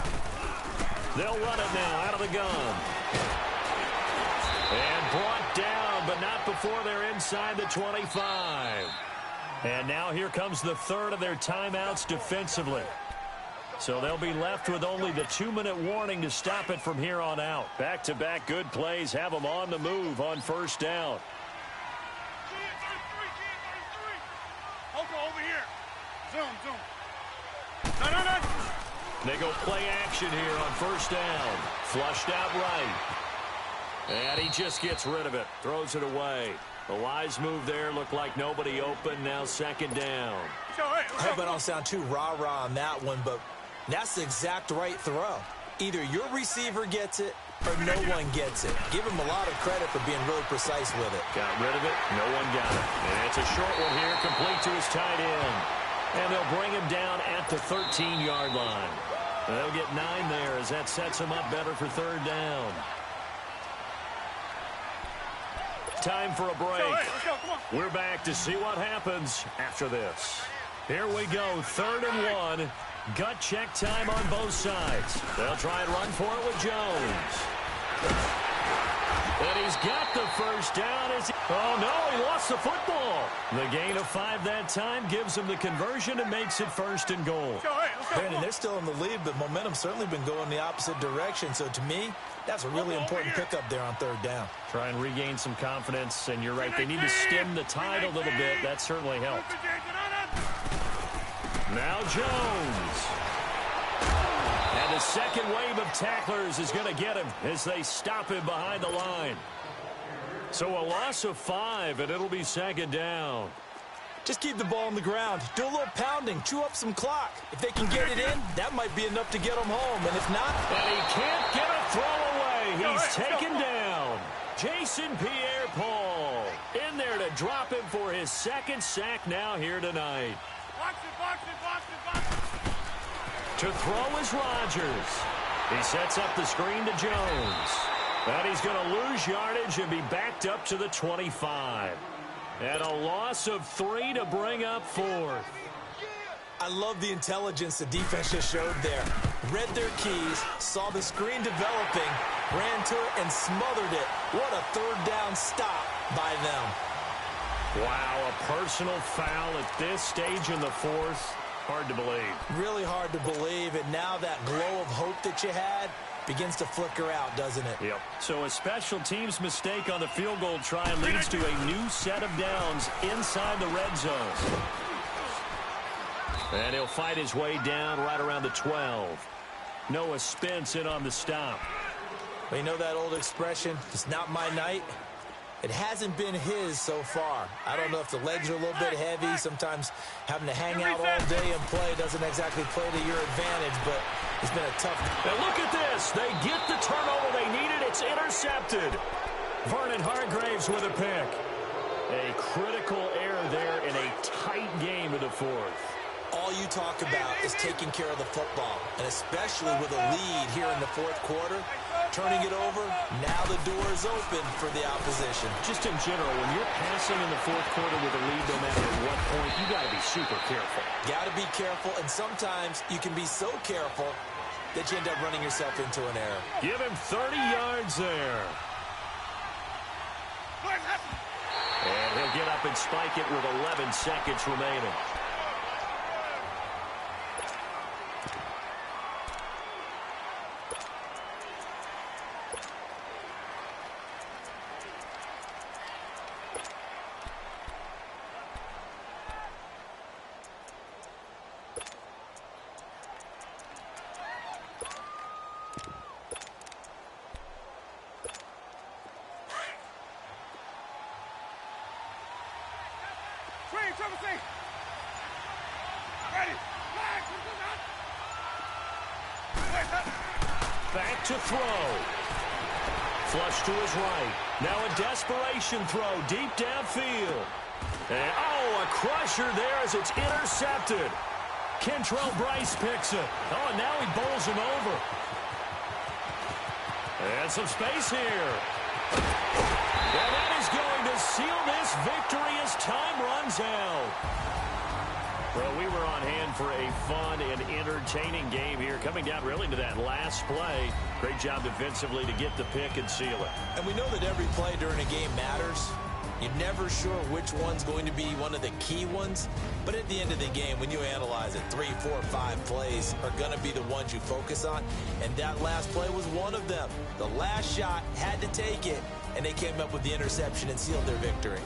They'll run it now out of the gun. And brought down, but not before they're inside the 25. And now here comes the third of their timeouts defensively. So they'll be left with only the 2-minute warning to stop it from here on out. Back-to-back good plays have them on the move on first down. Over here. Zoom. No. They go play action here on first down. Flushed out right. And he just gets rid of it. Throws it away. The wise move there. Looked like nobody open. Now second down. I hope I don't sound too rah-rah on that one, but that's the exact right throw. Either your receiver gets it or no one gets it. Give him a lot of credit for being really precise with it. Got rid of it. No one got it. And it's a short one here, complete to his tight end. And they'll bring him down at the 13-yard line. They'll get 9 there as that sets him up better for third down. Time for a break. Let's go, come on. We're back to see what happens after this. Here we go, 3rd and 1. Gut check time on both sides. They'll try and run for it with Jones. And he's got the first down. Oh, no, he lost the football. The gain of 5 that time gives him the conversion and makes it 1st and goal. Brandon, they're still in the lead, but momentum's certainly been going the opposite direction. So to me, that's a really important pickup there on 3rd down. Try and regain some confidence, and you're right. They need to stem the tide a little bit. That certainly helped. Now Jones. And the second wave of tacklers is going to get him as they stop him behind the line. So a loss of 5, and it'll be second down. Just keep the ball on the ground. Do a little pounding. Chew up some clock. If they can get it in, that might be enough to get them home. And if not... And he can't get a throw away. He's taken down. Jason Pierre-Paul in there to drop him for his 2nd sack now here tonight. Box it. To throw is Rodgers. He sets up the screen to Jones. And he's going to lose yardage and be backed up to the 25. And a loss of 3 to bring up 4th. I love the intelligence the defense just showed there. Read their keys, saw the screen developing, ran to it, and smothered it. What a 3rd down stop by them. Wow, a personal foul at this stage in the 4th. Hard to believe. Really hard to believe, and now that glow of hope that you had begins to flicker out, doesn't it? Yep. So a special teams mistake on the field goal try leads to a new set of downs inside the red zone. And he'll fight his way down right around the 12. Noah Spence in on the stop. Well, you know that old expression, it's not my night? It hasn't been his so far. I don't know if the legs are a little bit heavy. Sometimes having to hang out all day and play doesn't exactly play to your advantage, but it's been a tough... Now look at this. They get the turnover they needed. It's intercepted. Vernon Hargraves with a pick. A critical error there in a tight game in the 4th. All you talk about is taking care of the football, and especially with a lead here in the 4th quarter, turning it over, now the door is open for the opposition. Just in general, when you're passing in the 4th quarter with a lead, no matter at what point, you got to be super careful. Got to be careful, and sometimes you can be so careful that you end up running yourself into an error. Give him 30 yards there. And he'll get up and spike it with 11 seconds remaining. Back to throw. Flush to his right. Now a desperation throw deep downfield. And, oh, a crusher there as it's intercepted. Kentrell Bryce picks it. Oh, and now he bowls him over. And some space here. And that is going to seal this victory as time runs out. Well, we were on hand for a fun and entertaining game here, coming down really to that last play. Great job defensively to get the pick and seal it. And we know that every play during a game matters. You're never sure which one's going to be one of the key ones. But at the end of the game, when you analyze it, 3, 4, 5 plays are going to be the ones you focus on. And that last play was one of them. The last shot had to take it, and they came up with the interception and sealed their victory.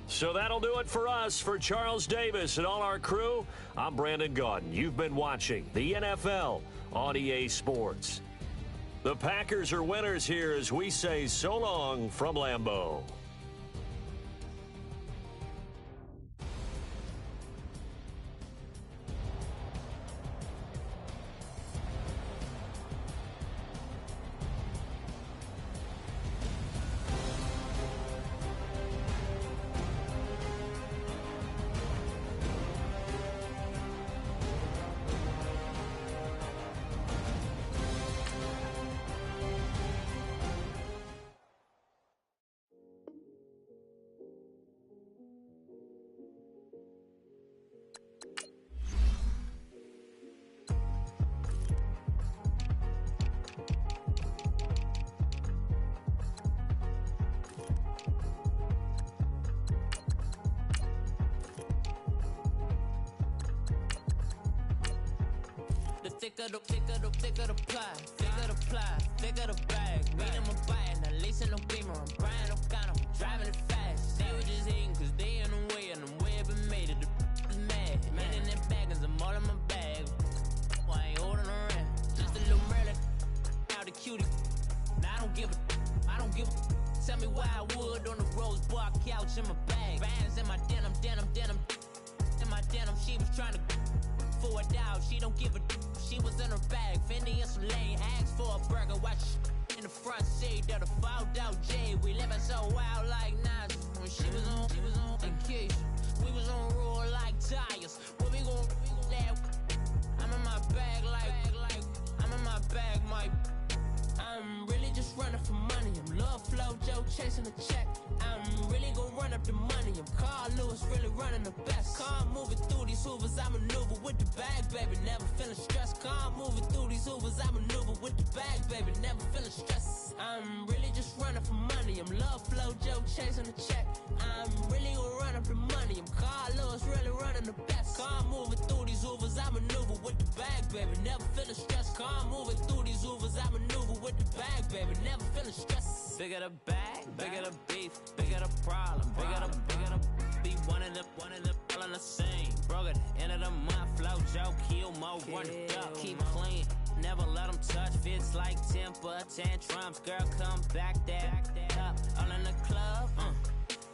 So that'll do it for us. For Charles Davis and all our crew, I'm Brandon Gaudin. You've been watching the NFL on EA Sports. The Packers are winners here as we say so long from Lambeau. Thicker the pie, thicker the bag. Meet them a bite, now lacing no beamer. I'm Brian O'Connor, driving it fast. They were just hating cause they in the way, and the way I've been made it. The mad, man in that bag, cause I'm all in my bag. Well, I ain't holding around, just a little Merlin. Now the cutie, now I don't give a. Tell me why I would on the rose bar couch in my bag. Bands in my denim. In my denim, she was trying to for a doubt, she don't give a. She was in her bag, Fendi and some lane, asked for a burger, watch in the front seat of the fouled out J. We living so wild like Nas. When she was on vacation, we was on roll like tires. Where we gon' laugh? I'm in my bag like I'm in my bag, Mike. I'm really just running for money. I'm love flow, Joe chasing the check. I'm really gon' run up the money. I'm Carl Lewis, really running the best. Car moving through these Hoovers, I maneuver with the bag, baby. Never feeling stressed. Car moving through these Hoovers, I maneuver with the bag, baby. Never feeling stressed. I'm really just running for money. I'm love flow, Joe chasing the check. I'm really gon' run up the money. I'm Carl Lewis, really running the best. Car moving through these Hoovers, I maneuver with the bag, baby. Never feeling stressed. Car moving through these Hoovers, I maneuver with the bag, baby. Never feeling stressed. Bigger the bag, bigger the beef, bigger the problem, bigger the be one in the all in the same. Broke at the end of the month, flow Joe, kill mo, run it up, keep clean. Never let them touch, fits like temper, tantrums. Girl, come back there, up, all in the club,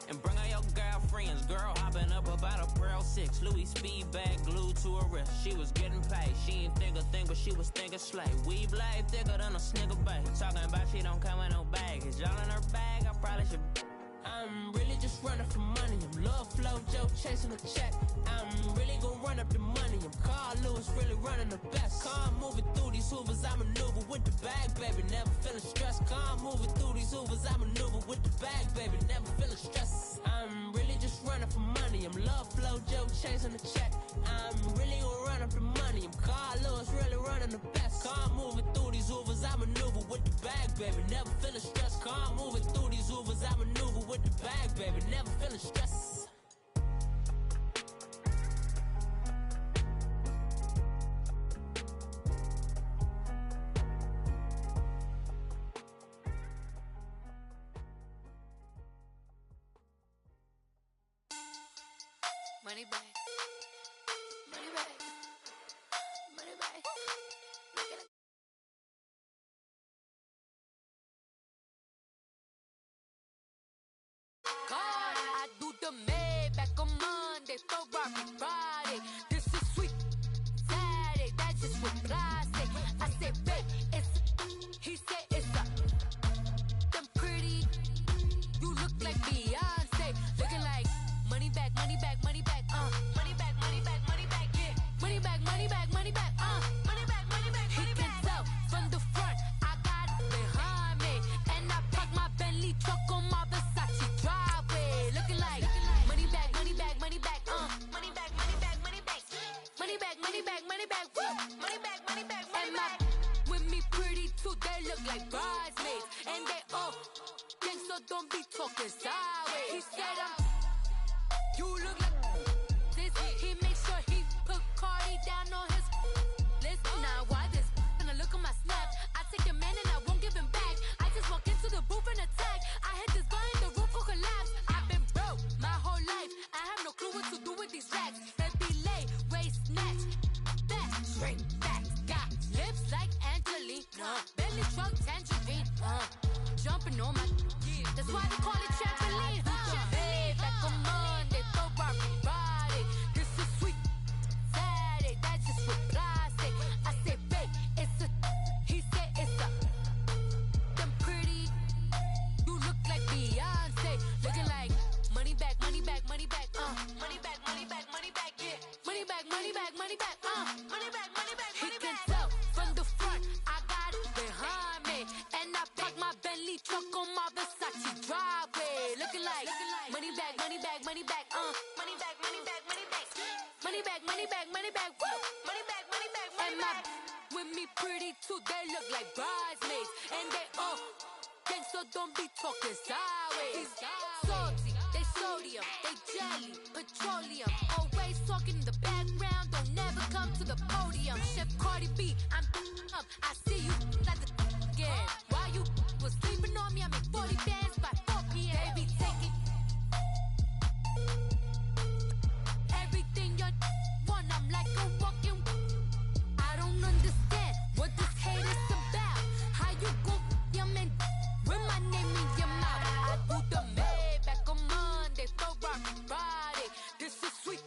and bring all your girlfriends. Girl hopping up about a Pearl 6, Louis speed bag glued to her wrist. She was getting paid, she ain't think a thing, but she was thinking slay. We blade thicker than a snigger bag. Talking about she don't come with no baggage. Y'all in her bag, I probably should. I'm really just running for money. I'm love flow, Joe chasing the check. I'm really gon' run up the money. I'm Carl Lewis, really running the best. Car moving through these Hoovers, I maneuver with the bag, baby. Never feeling stressed. Car moving through these Hoovers, I maneuver with the bag, baby. Never feeling stressed. I'm really just running for money. I'm love flow, Joe chasing the check. I'm really gon' run up the money. I'm Carl Lewis, really running the best. Car moving through these Hoovers, I maneuver with the bag, baby. Never feeling stressed. Car moving through these Hoovers, I maneuver with the bag, baby. Never feeling stressed. Money bag. Money bag. Money bag. Look at it. God, I do the Maybach on Monday, Ferrari Friday. This is sweet Saturday, that's just what I say. I say, babe, it's he said it's a them pretty. You look look like Beyonce. Looking like money back, money back, money back, money back, money back, money back, yeah. Money back, money back, money back, money back, money back, money back. He can tell from the front, I got it behind me. And I park my Bentley truck on my Versace driveway. Looking like money back, money back, money back, money back, money back, money back. Money back, money back, money back, woo. Money back, money back, money back. With me pretty too, they look like bridesmaids. And they all gang, so don't be talking sideways. He said you look like this. He makes sure he put Cardi down on his list. Now why this? When I look at my snap, I take a man and I won't give him back. I just walk into the booth and attack. I hit this button, the roof will collapse. I've been broke my whole life. I have no clue what to do with these racks. Heavy lay, waist snatch, back, straight back. Got lips like Angelina, belly truck tangerine, jumping on my. That's why they call it trampoline. Hey, back on Monday, throw Friday. This is sweet Saturday, that's just what plastic. I say, babe, it's a. He said it's a. Them pretty. You look like Beyonce. Looking like money back, money back, money back, money back, money back, money back, yeah. Money back, money back, money back, money back, money back, money back. He can tell from the front, I got it behind me. And I park my Bentley truck on my Versace driveway. Looking like money back, money back, money back, money back, money back, money back. Money back, money back, money back, woo. Money back, money back, money back. With me pretty too, they look like bridesmaids. And they all gang, so don't be talking sideways. Salty, they sodium, they jelly, petroleum. Always talking in the background, don't never come to the podium. Chef Cardi B, I'm up. I see you like the again. Why you was sleeping on me? I make 40 bands by 4 p.m. They be taking everything you want. I'm like a walking. I don't understand what this hate is about. How you go, your man, with my name in your mouth. I do the Maybach on Monday, throw Friday. This is sweet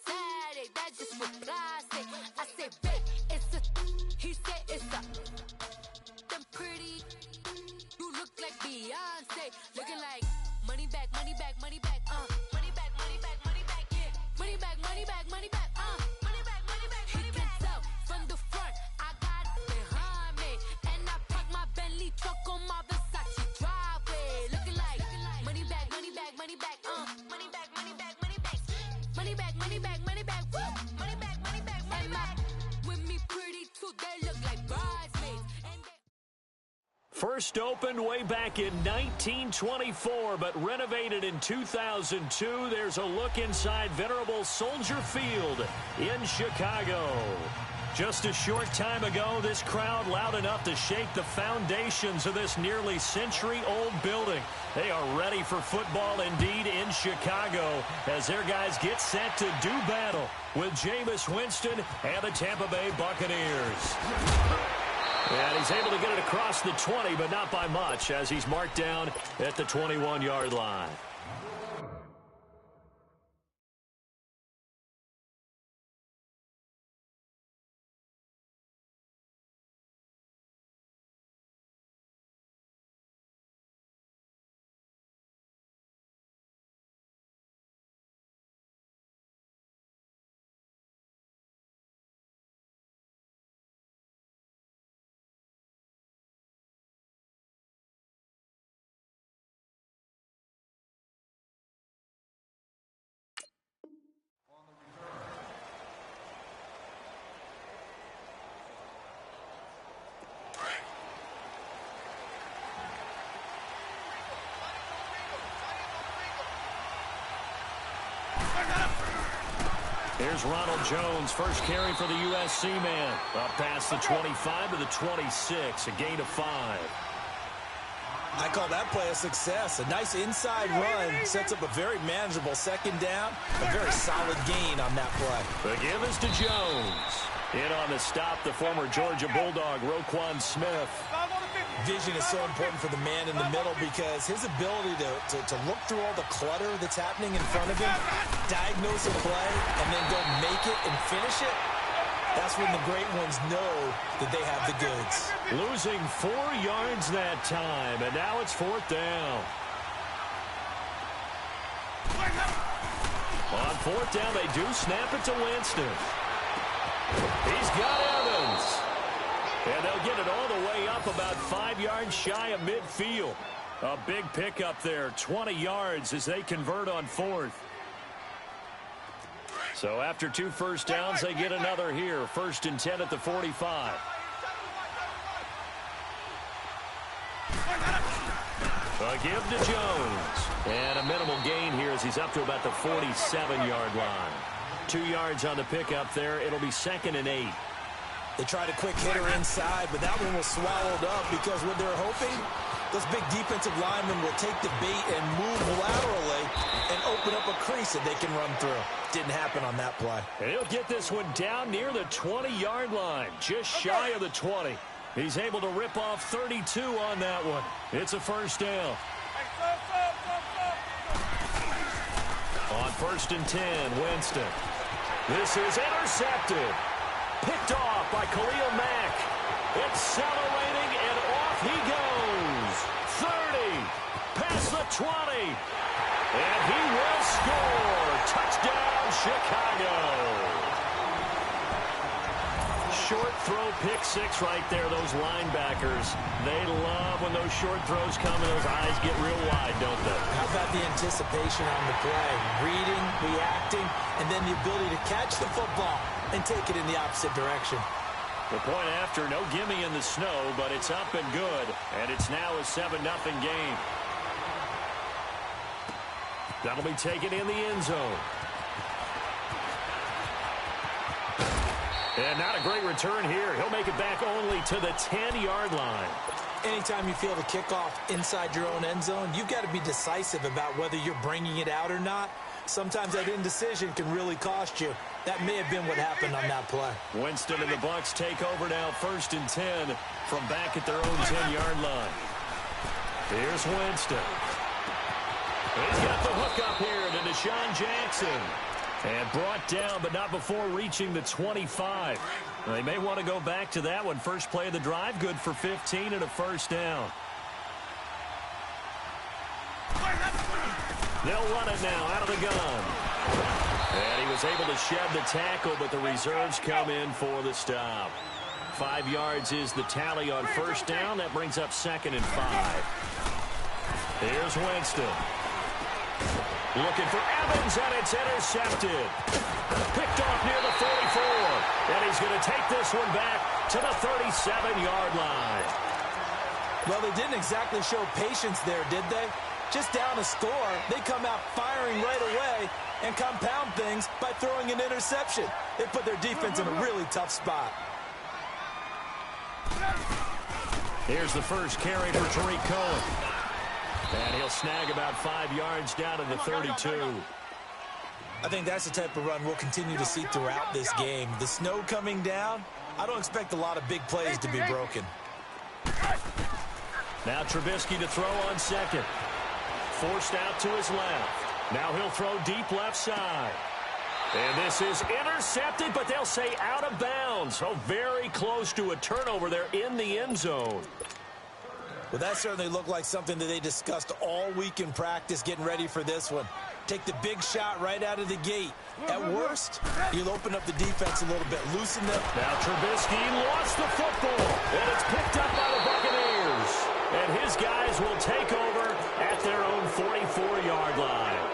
Saturday, that's just what plastic. I say, babe, it's a. He said it's a. Them pretty. You look like Beyonce. Looking like money back, money back, money back, money back, money back, money back, yeah. Money back, money back, money back, money back, money back, money back. He can tell from the front, I got it behind me. And I park my Bentley truck on my Versace driveway. Looking like money back, money back, money back, money back, money back, money back. Money back, money back, money back, woo. Money back, money back, money back. With me pretty too, they look like bridesmaids. And they First opened way back in 1924, but renovated in 2002. There's a look inside venerable Soldier Field in Chicago. Just a short time ago, this crowd loud enough to shake the foundations of this nearly century-old building. They are ready for football indeed in Chicago as their guys get set to do battle with Jameis Winston and the Tampa Bay Buccaneers. And he's able to get it across the 20, but not by much, as he's marked down at the 21-yard line. Here's Ronald Jones, first carry for the USC man. Up past the 25 to the 26, a gain of 5. I call that play a success. A nice inside run sets up a very manageable second down. A very solid gain on that play. The give is to Jones. In on the stop, the former Georgia Bulldog, Roquan Smith. Vision is so important for the man in the middle because his ability to look through all the clutter that's happening in front of him, diagnose a play, and then go make it and finish it, that's when the great ones know that they have the goods. Losing 4 yards that time, and now it's 4th down. On fourth down, they do snap it to Winston. He's got Evans. And they'll get it all the way up about 5 yards shy of midfield. A big pickup there, 20 yards as they convert on fourth. So after 2 first downs, they get another here. 1st and 10 at the 45. A give to Jones. And a minimal gain here as he's up to about the 47-yard line. 2 yards on the pickup there. It'll be 2nd and 8. They tried a quick hitter inside, but that one was swallowed up because what they're hoping, those big defensive linemen will take the bait and move laterally and open up a crease that they can run through. Didn't happen on that play. And he'll get this one down near the 20-yard line, just shy of the 20. He's able to rip off 32 on that one. It's a first down. On 1st and 10, Winston. This is intercepted. Picked off by Khalil Mack. Accelerating, and off he goes. 30, past the 20. And he will score. Touchdown, Chicago. Short throw, pick six right there, those linebackers. They love when those short throws come and those eyes get real wide, don't they? How about the anticipation on the play? Reading, reacting, and then the ability to catch the football and take it in the opposite direction. The point after, no gimme in the snow, but it's up and good. And it's now a 7-0 game. That'll be taken in the end zone. And not a great return here. He'll make it back only to the 10-yard line. Anytime you feel the kickoff inside your own end zone, you've got to be decisive about whether you're bringing it out or not. Sometimes that indecision can really cost you. That may have been what happened on that play. Winston and the Bucs take over now, 1st and 10 from back at their own 10-yard line. Here's Winston. He's got the hook up here to Deshaun Jackson. And brought down, but not before reaching the 25. They may want to go back to that one. First play of the drive, good for 15 and a first down. They'll run it now out of the gun. And he was able to shed the tackle, but the reserves come in for the stop. 5 yards is the tally on first down. That brings up 2nd and 5. Here's Winston. Looking for Evans, and it's intercepted. Picked off near the 44. And he's going to take this one back to the 37-yard line. Well, they didn't exactly show patience there, did they? Just down a score, they come out firing right away and compound things by throwing an interception. They put their defense in a really tough spot. Here's the first carry for Tariq Cohen. And he'll snag about 5 yards down to the 32. I think that's the type of run we'll continue to see throughout this game. The snow coming down, I don't expect a lot of big plays to be broken. Now Trubisky to throw on second. Forced out to his left. Now he'll throw deep left side. And this is intercepted, but they'll say out of bounds. So very close to a turnover there in the end zone. Well, that certainly looked like something that they discussed all week in practice getting ready for this one. Take the big shot right out of the gate. At worst, you'll open up the defense a little bit, loosen them. Now Trubisky lost the football, and it's picked up by the Buccaneers. And his guys will take over at their own 44-yard line.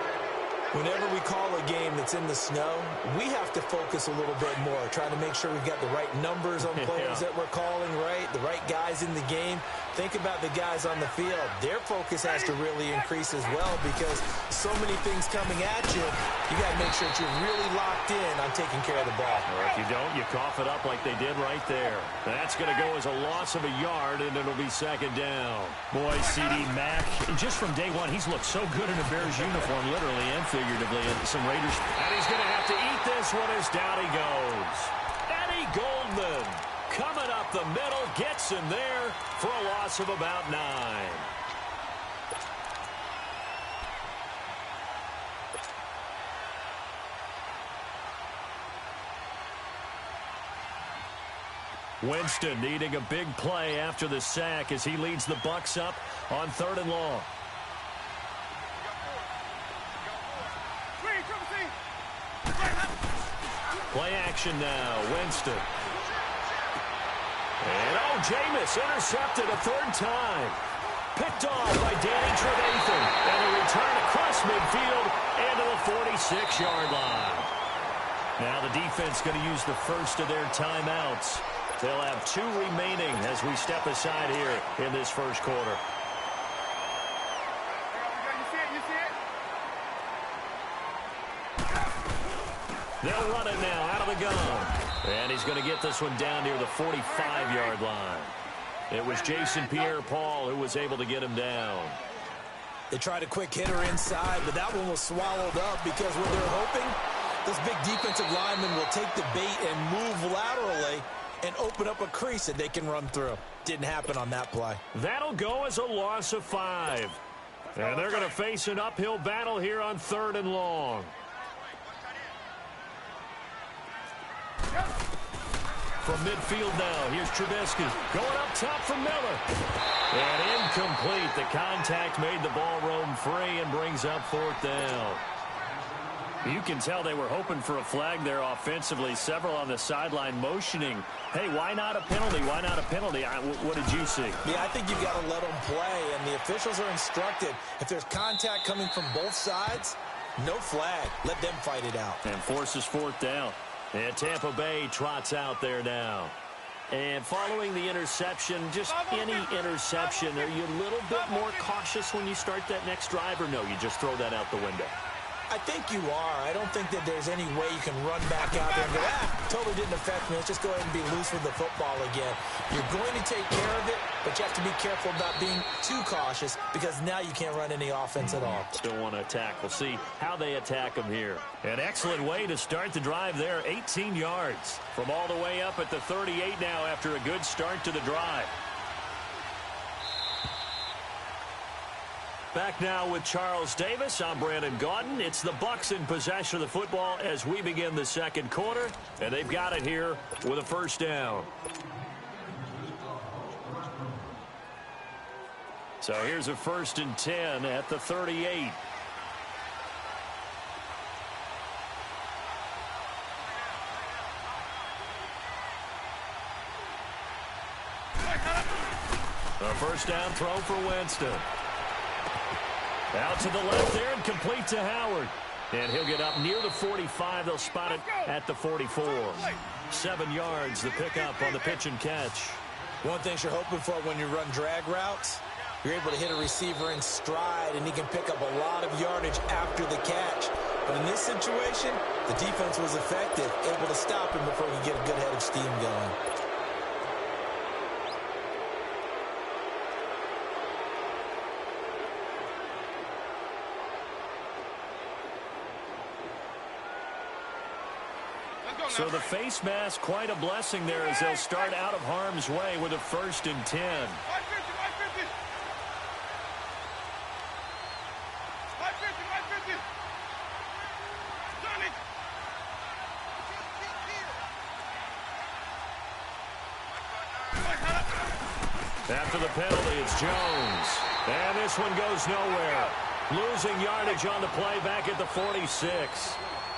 Whenever we call a game that's in the snow, we have to focus a little bit more, trying to make sure we've got the right numbers on players that we're calling right, the right guys in the game. Think about the guys on the field. Their focus has to really increase as well because so many things coming at you, you got to make sure that you're really locked in on taking care of the ball. Or if you don't, you cough it up like they did right there. That's going to go as a loss of a yard, and it'll be 2nd down. Boy, C.D. Mack, just from day one, he's looked so good in a Bears uniform, literally and figuratively, and some Raiders. And he's going to have to eat this one as down he goes. Eddie Goldman coming up the middle, gets him there for a loss of about 9. Winston needing a big play after the sack as he leads the Bucs up on 3rd and long. Play action now. Winston. And Jameis intercepted a third time. Picked off by Danny Trevathan. And a return across midfield and to the 46-yard line. Now the defense going to use the first of their timeouts. They'll have 2 remaining as we step aside here in this first quarter. They'll run it now out of the gun. And he's going to get this one down near the 45-yard line. It was Jason Pierre-Paul who was able to get him down. They tried a quick hitter inside, but that one was swallowed up because what they're hoping, this big defensive lineman will take the bait and move laterally and open up a crease that they can run through. Didn't happen on that play. That'll go as a loss of 5. And they're going to face an uphill battle here on 3rd and long. From midfield now, here's Trubisky. Going up top for Miller. And incomplete. The contact made the ball roam free and brings up 4th down. You can tell they were hoping for a flag there offensively. Several on the sideline motioning. Hey, why not a penalty? Why not a penalty? What did you see? Yeah, I think you've got to let them play. And the officials are instructed, if there's contact coming from both sides, no flag. Let them fight it out. And forces 4th down. And Tampa Bay trots out there now. And following the interception, just any interception, are you a little bit more cautious when you start that next drive, or no, you just throw that out the window? I think you are. I don't think that there's any way you can run back out there and go, totally didn't affect me. Let's just go ahead and be loose with the football again. You're going to take care of it, but you have to be careful about being too cautious because now you can't run any offense at all. Still want to attack. We'll see how they attack them here. An excellent way to start the drive there. 18 yards from all the way up at the 38 now after a good start to the drive. Back now with Charles Davis. I'm Brandon Gaudin. It's the Bucs in possession of the football as we begin the second quarter, and they've got it here with a 1st down. So here's a 1st and 10 at the 38. A 1st down throw for Winston. Out to the left there and complete to Howard. And he'll get up near the 45. They'll spot it at the 44. 7 yards, the pickup on the pitch and catch. One thing you're hoping for when you run drag routes, you're able to hit a receiver in stride, and he can pick up a lot of yardage after the catch. But in this situation, the defense was effective, able to stop him before he could get a good head of steam going. So the face mask, quite a blessing there as they'll start out of harm's way with a 1st and 10. After the penalty, it's Jones. And this one goes nowhere. Losing yardage on the play back at the 46.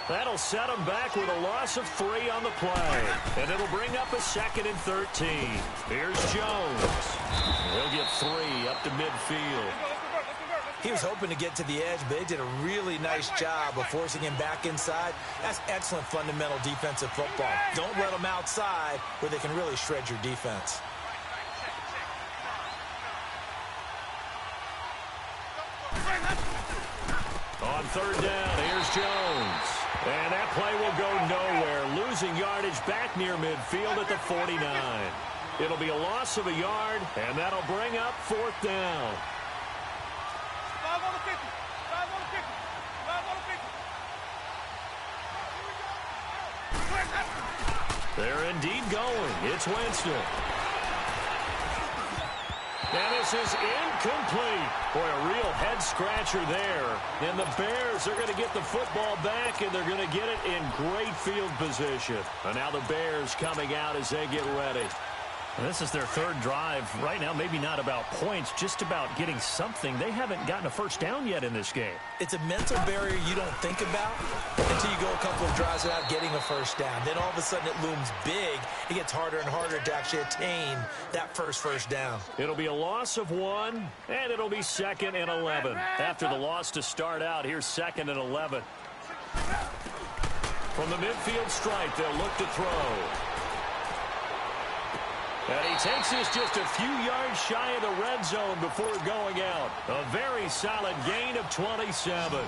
That'll set them back with a loss of 3 on the play. And it'll bring up a 2nd and 13. Here's Jones. He'll get 3 up to midfield. He was hoping to get to the edge, but they did a really nice job of forcing him back inside. That's excellent fundamental defensive football. Don't let them outside where they can really shred your defense. On 3rd down, here's Jones. And that play will go nowhere. Losing yardage back near midfield at the 49. It'll be a loss of a yard, and that'll bring up 4th down. 5 on the 50. 5 on the 50. 5 on the 50. They're indeed going. It's Winston. And this is incomplete. Boy, a real head-scratcher there. And the Bears are going to get the football back, and they're going to get it in great field position. And now the Bears coming out as they get ready. And this is their third drive. Right now, maybe not about points, just about getting something. They haven't gotten a first down yet in this game. It's a mental barrier you don't think about until you go a couple of drives without getting a first down. Then all of a sudden it looms big. It gets harder and harder to actually attain that first down. It'll be a loss of 1, and it'll be 2nd and 11. After the loss to start out, here's 2nd and 11. From the midfield stripe, they'll look to throw. And he takes this just a few yards shy of the red zone before going out. A very solid gain of 27.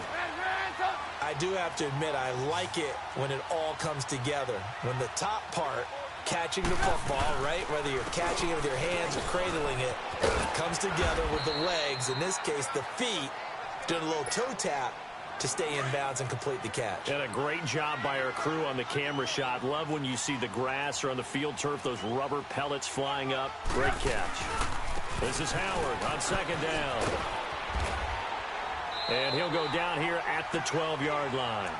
I do have to admit, I like it when it all comes together. When the top part, catching the football, right, whether you're catching it with your hands or cradling it, comes together with the legs, in this case the feet, doing a little toe tap to stay in bounds and complete the catch. And a great job by our crew on the camera shot. Love when you see the grass or on the field turf, those rubber pellets flying up. Great catch. This is Howard on 2nd down. And he'll go down here at the 12-yard line.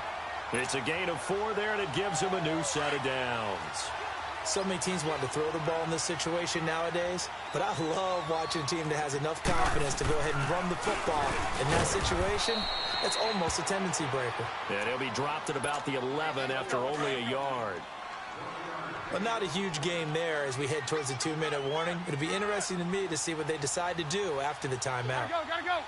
It's a gain of 4 there, and it gives him a new set of downs. So many teams want to throw the ball in this situation nowadays, but I love watching a team that has enough confidence to go ahead and run the football. In that situation, it's almost a tendency breaker. And he'll be dropped at about the 11 after only a yard. But not a huge game there as we head towards the 2-minute warning. It'll be interesting to me to see what they decide to do after the timeout. Gotta go.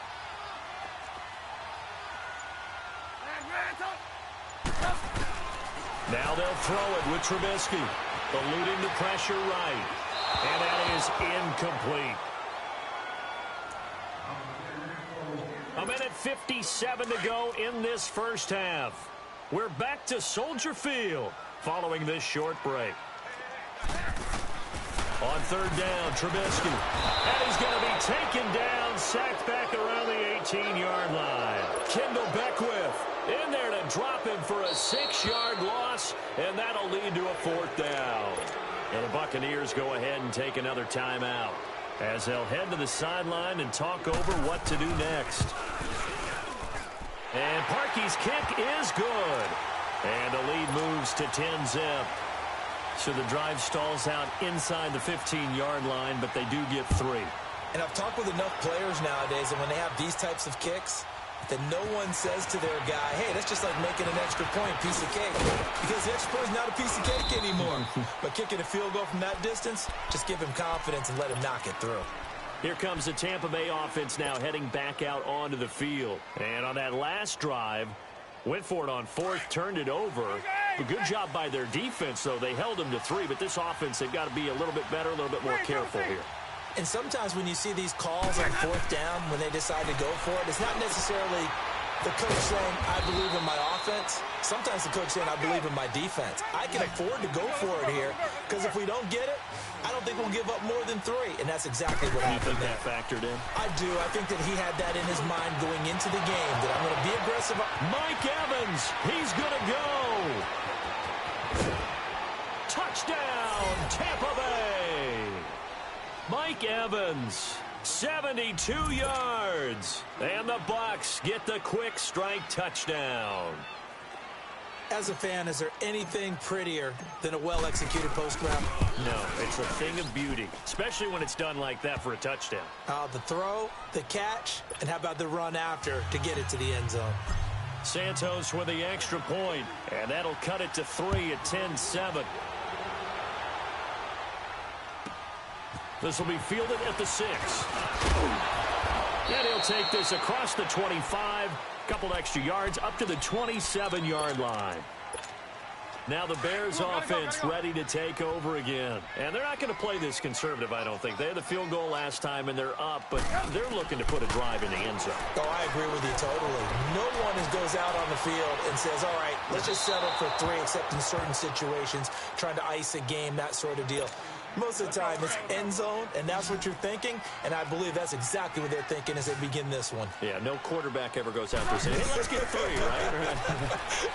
Now they'll throw it with Trubisky. Eluding the pressure right. And that is incomplete. A minute 57 to go in this first half. We're back to Soldier Field following this short break. On 3rd down, Trubisky. And he's going to be taken down, sacked back around the 18-yard line. Kendall Beckwith in there to drop him for a 6-yard loss, and that'll lead to a 4th down. And the Buccaneers go ahead and take another timeout as they'll head to the sideline and talk over what to do next. And Parkey's kick is good. And the lead moves to 10-zip. So the drive stalls out inside the 15-yard line, but they do get 3. And I've talked with enough players nowadays, and when they have these types of kicks, that no one says to their guy, hey, that's just like making an extra point, piece of cake. Because the extra point is not a piece of cake anymore. But kicking a field goal from that distance, just give him confidence and let him knock it through. Here comes the Tampa Bay offense now heading back out onto the field. And on that last drive, went for it on 4th, turned it over. A good job by their defense, though. They held them to 3, but this offense, they've got to be a little bit better, a little bit more careful here. And sometimes when you see these calls on 4th down, when they decide to go for it, it's not necessarily the coach saying, I believe in my offense. Sometimes the coach saying, I believe in my defense. I can afford to go for it here, because if we don't get it, I don't think we'll give up more than 3. And that's exactly what happened there. You think that factored in? I do. I think that he had that in his mind going into the game, that I'm going to be aggressive. Mike Evans, he's going to go. Touchdown, Tampa Bay. Mike Evans, 72 yards. And the Bucs get the quick strike touchdown. As a fan, is there anything prettier than a well-executed post route? No, it's a thing of beauty, especially when it's done like that for a touchdown. The throw, the catch, and how about the run after to get it to the end zone? Santos with the extra point, and that'll cut it to 3 at 10-7. This will be fielded at the 6. And he'll take this across the 25, couple extra yards, up to the 27-yard line. Now the Bears offense ready to take over again. And they're not going to play this conservative, I don't think. They had the field goal last time, and they're up, but they're looking to put a drive in the end zone. Oh, I agree with you totally. No one goes out on the field and says, all right, let's just settle for 3, except in certain situations, trying to ice a game, that sort of deal. Most of the time, it's end zone, and that's what you're thinking, and I believe that's exactly what they're thinking as they begin this one. Yeah, no quarterback ever goes out there saying, hey, let's get 3, right?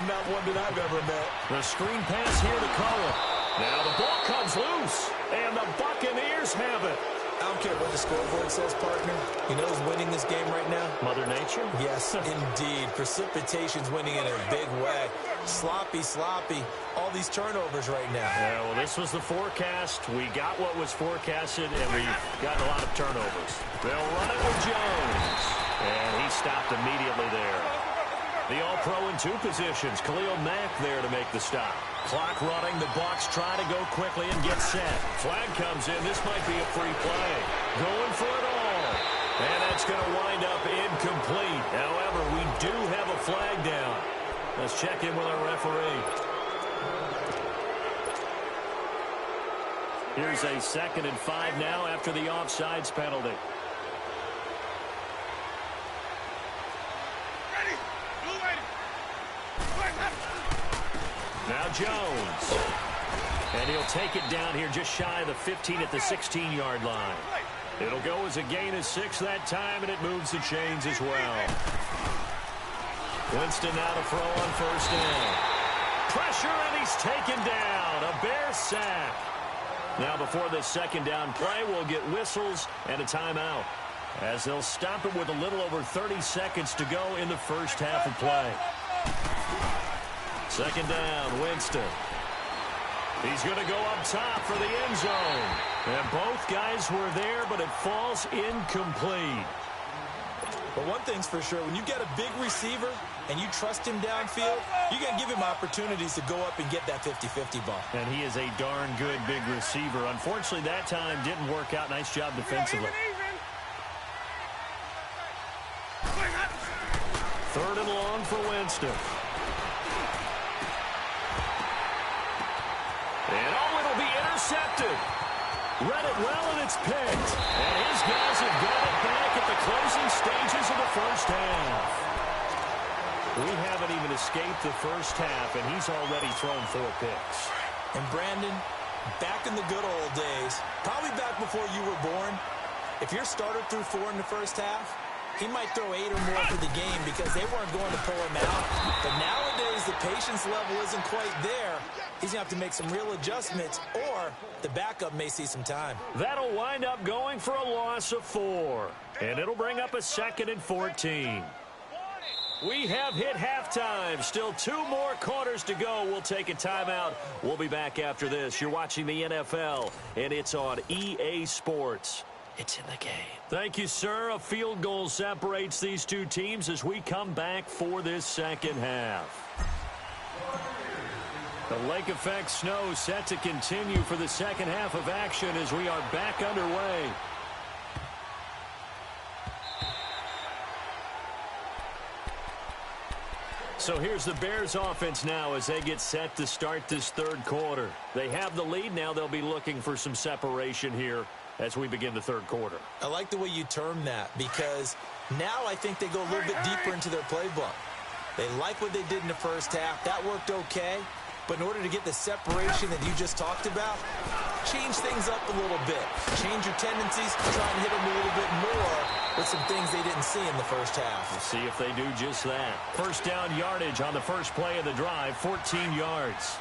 Not one that I've ever met. The screen pass here to Cullen. Now the ball comes loose, and the Buccaneers have it. I don't care what the scoreboard says, partner. You know who's winning this game right now? Mother Nature? Yes, indeed. Precipitation's winning in a big way. Sloppy, sloppy. All these turnovers right now. Yeah, well, this was the forecast. We got what was forecasted, and we've gotten a lot of turnovers. They'll run it with Jones. And he stopped immediately there. The All-Pro in two positions. Khalil Mack there to make the stop. Clock running. The Bucs try to go quickly and get set. Flag comes in. This might be a free play. Going for it all. And that's going to wind up incomplete. However, we do have a flag down. Let's check in with our referee. Here's a 2nd and 5 now after the offsides penalty. Now Jones. And he'll take it down here just shy of the 15 at the 16-yard line. It'll go as a gain of 6 that time, and it moves the chains as well. Winston now to throw on 1st down. Pressure, and he's taken down. A Bear sack. Now before this 2nd down play, we'll get whistles and a timeout, as they'll stop it with a little over 30 seconds to go in the first half of play. 2nd down, Winston. He's going to go up top for the end zone. And both guys were there, but it falls incomplete. But one thing's for sure, when you get a big receiver and you trust him downfield, you got to give him opportunities to go up and get that 50-50 ball. And he is a darn good big receiver. Unfortunately, that time didn't work out. Nice job defensively. 3rd and long for Winston. And it'll be intercepted. Read it well, and it's picked. And his guys have got it back at the closing stages of the first half. We haven't even escaped the first half, and he's already thrown 4 picks. And Brandon, back in the good old days, probably back before you were born, if your starter threw 4 in the first half, he might throw 8 or more for the game because they weren't going to pull him out. But nowadays, the patience level isn't quite there. He's going to have to make some real adjustments, or the backup may see some time. That'll wind up going for a loss of 4. And it'll bring up a 2nd and 14. We have hit halftime. Still 2 more quarters to go. We'll take a timeout. We'll be back after this. You're watching the NFL, and it's on EA Sports. It's in the game. Thank you, sir. A field goal separates these two teams as we come back for this second half. The lake effect snow set to continue for the second half of action as we are back underway. So here's the Bears offense now as they get set to start this third quarter. They have the lead. Now they'll be looking for some separation here as we begin the third quarter. I like the way you term that because now I think they go a little bit deeper into their playbook. They like what they did in the first half. That worked okay. But in order to get the separation that you just talked about, change things up a little bit. Change your tendencies, try and hit them a little bit more with some things they didn't see in the first half. We'll see if they do just that. First down yardage on the first play of the drive, 14 yards.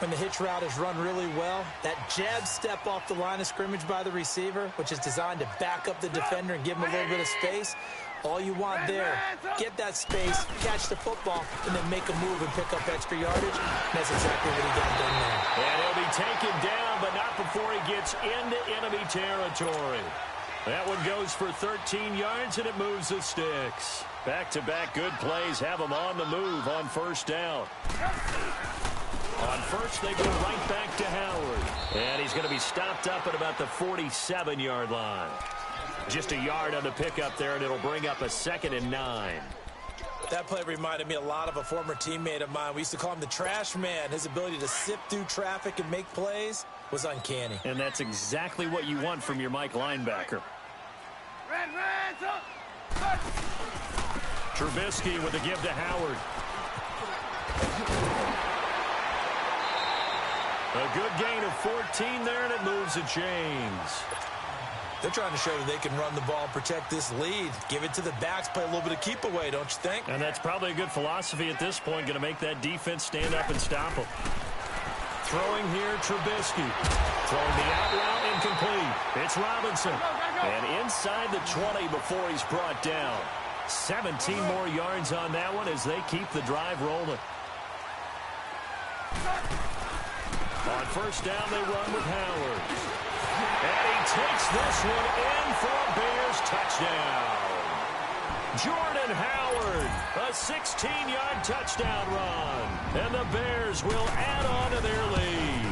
When the hitch route is run really well, that jab step off the line of scrimmage by the receiver, which is designed to back up the defender and give him a little bit of space, all you want there, get that space, catch the football, and then make a move and pick up extra yardage. And that's exactly what he got done there. And he'll be taken down, but not before he gets into enemy territory. That one goes for 13 yards, and it moves the sticks. Back-to-back good plays have them on the move on first down. On first, they go right back to Howard. And he's going to be stopped up at about the 47-yard line. Just a yard on the pickup there, and it'll bring up a 2nd and 9. That play reminded me a lot of a former teammate of mine. We used to call him the trash man. His ability to sift through traffic and make plays was uncanny. And that's exactly what you want from your Mike linebacker. Trubisky with a give to Howard. A good gain of 14 there, and it moves the chains. They're trying to show that they can run the ball and protect this lead. Give it to the backs, play a little bit of keep away, don't you think? And that's probably a good philosophy at this point, going to make that defense stand up and stop them. Throwing here, Trubisky. Throwing the out route and incomplete. It's Robinson. And inside the 20 before he's brought down. 17 more yards on that one as they keep the drive rolling. On first down, they run with Howard. And he takes this one in for a Bears touchdown. Jordan Howard, a 16-yard touchdown run. And the Bears will add on to their lead.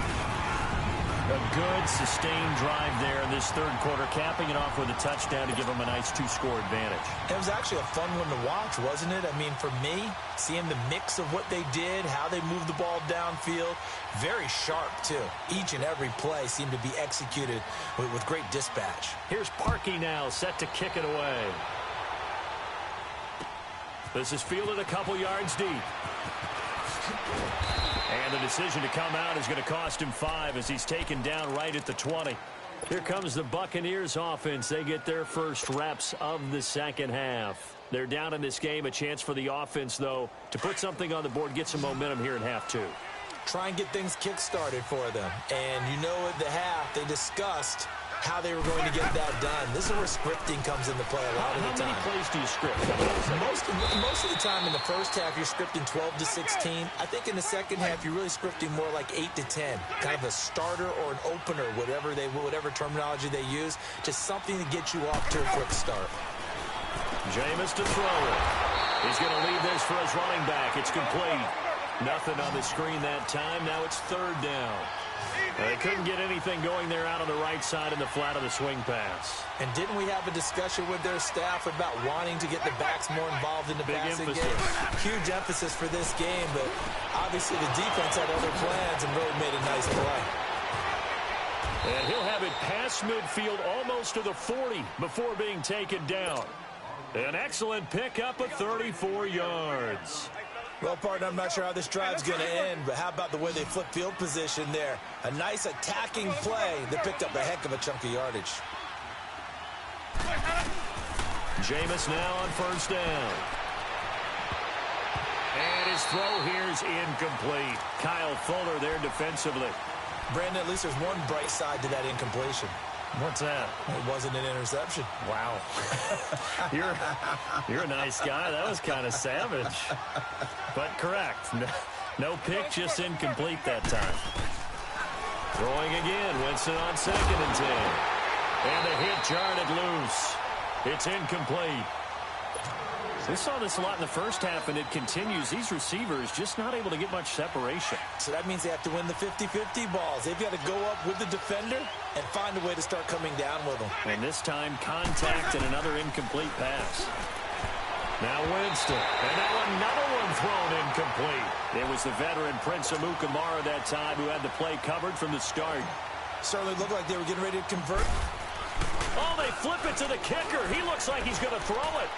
A good, sustained drive there in this third quarter, capping it off with a touchdown to give them a nice two-score advantage. It was actually a fun one to watch, wasn't it? I mean, for me, seeing the mix of what they did, how they moved the ball downfield, very sharp, too. Each and every play seemed to be executed with great dispatch. Here's Parkey now, set to kick it away. This is fielded a couple yards deep. And the decision to come out is going to cost him 5 as he's taken down right at the 20. Here comes the Buccaneers offense. They get their first reps of the second half. They're down in this game. A chance for the offense, though, to put something on the board, get some momentum here in half 2. Try and get things kick-started for them. And you know at the half, they discussed how they were going to get that done. This is where scripting comes into play a lot of the time. How many plays do you script? Most of the time in the first half, you're scripting 12 to 16. I think in the second half, you're really scripting more like 8 to 10. Kind of a starter or an opener, whatever terminology they use. Just something to get you off to a quick start. Jameis to throw it. He's going to leave this for his running back. It's complete. Nothing on the screen that time. Now it's third down. They couldn't get anything going there out on the right side in the flat of the swing pass. And didn't we have a discussion with their staff about wanting to get the backs more involved in the passing game? Huge emphasis for this game, but obviously the defense had other plans and really made a nice play. And he'll have it past midfield almost to the 40 before being taken down. An excellent pickup of 34 yards. Well, partner, I'm not sure how this drive's going to end, but how about the way they flip field position there? A nice attacking play that picked up a heck of a chunk of yardage. Jameis now on first down. And his throw here is incomplete. Kyle Fuller there defensively. Brandon, at least there's one bright side to that incompletion. What's that? It wasn't an interception. Wow. You're a nice guy. That was kind of savage. But correct. No pick, just incomplete that time. Throwing again. Winston on 2nd and 10. And the hit jarred it loose. It's incomplete. We saw this a lot in the first half, and it continues. These receivers just not able to get much separation. So that means they have to win the 50-50 balls. They've got to go up with the defender and find a way to start coming down with them. And this time, contact and another incomplete pass. Now Winston. And now another one thrown incomplete. It was the veteran Prince Amukamara that time who had the play covered from the start. Certainly looked like they were getting ready to convert. Oh, they flip it to the kicker. He looks like he's going to throw it.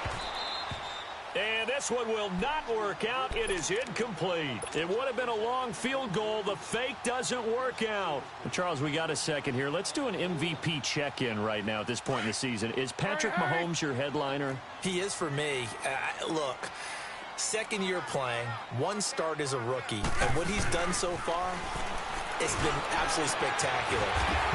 And this one will not work out. It is incomplete. It would have been a long field goal. The fake doesn't work out. Well, Charles, we got a second here. Let's do an MVP check-in right now at this point in the season. Is Patrick Mahomes your headliner? He is for me. Look, second year playing, one start as a rookie, and what he's done so far, it's been absolutely spectacular.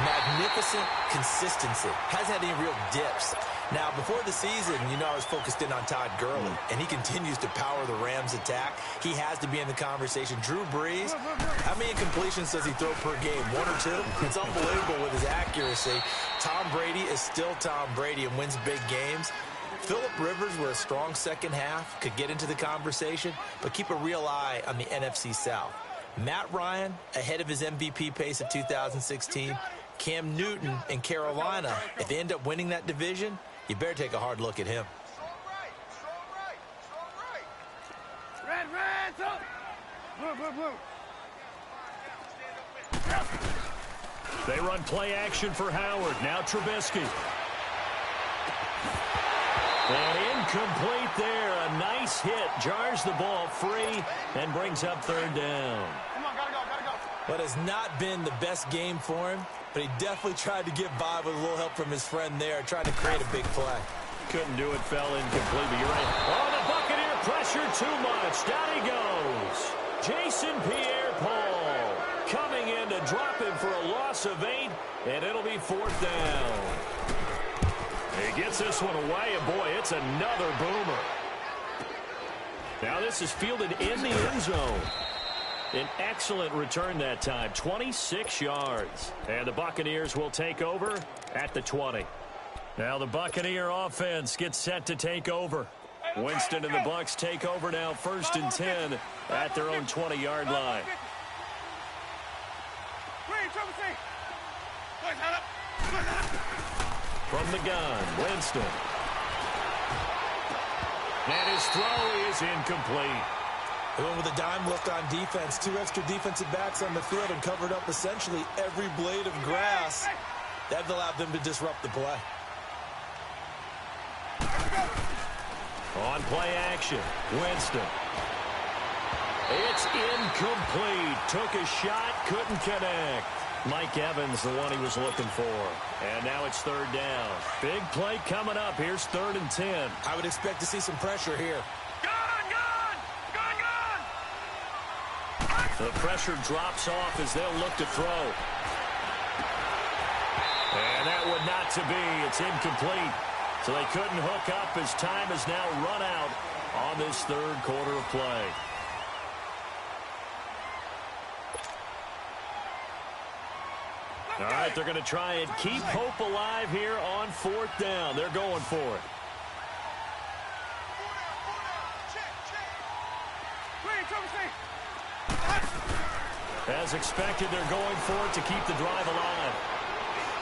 Magnificent consistency. Hasn't had any real dips. Now, before the season, I was focused in on Todd Gurley, and he continues to power the Rams' attack. He has to be in the conversation. Drew Brees, how many completions does he throw per game? 1 or 2? It's unbelievable with his accuracy. Tom Brady is still Tom Brady and wins big games. Phillip Rivers, with a strong second half, could get into the conversation, but keep a real eye on the NFC South. Matt Ryan, ahead of his MVP pace of 2016. Cam Newton in Carolina, if they end up winning that division, you better take a hard look at him. Red, up. Blue. They run play action for Howard. Now Trubisky. And incomplete there. A nice hit. Jars the ball free and brings up third down. Come on, gotta go. What has not been the best game for him, but he definitely tried to get by with a little help from his friend there, trying to create a big play. Couldn't do it, fell incomplete, but you're right. Oh, the Buccaneer pressure too much. Down he goes. Jason Pierre-Paul. coming in to drop him for a loss of 8, and it'll be 4th down. He gets this one away, and boy, it's another boomer. Now this is fielded in the end zone. An excellent return that time, 26 yards. And the Buccaneers will take over at the 20. Now the Buccaneer offense gets set to take over. Winston and the Bucs take over now, 1st and 10 at their own 20-yard line. From the gun, Winston. And his throw is incomplete. They went with a dime look on defense. 2 extra defensive backs on the field and covered up essentially every blade of grass. That allowed them to disrupt the play. On play action, Winston. It's incomplete. Took a shot, couldn't connect. Mike Evans, the one he was looking for. And now it's 3rd down. Big play coming up. Here's 3rd and 10. I would expect to see some pressure here. The pressure drops off as they'll look to throw. And that would not to be. It's incomplete. So they couldn't hook up as time has now run out on this 3rd quarter of play. All right, they're going to try and keep hope alive here on 4th down. They're going for it. As expected, they're going for it to keep the drive alive.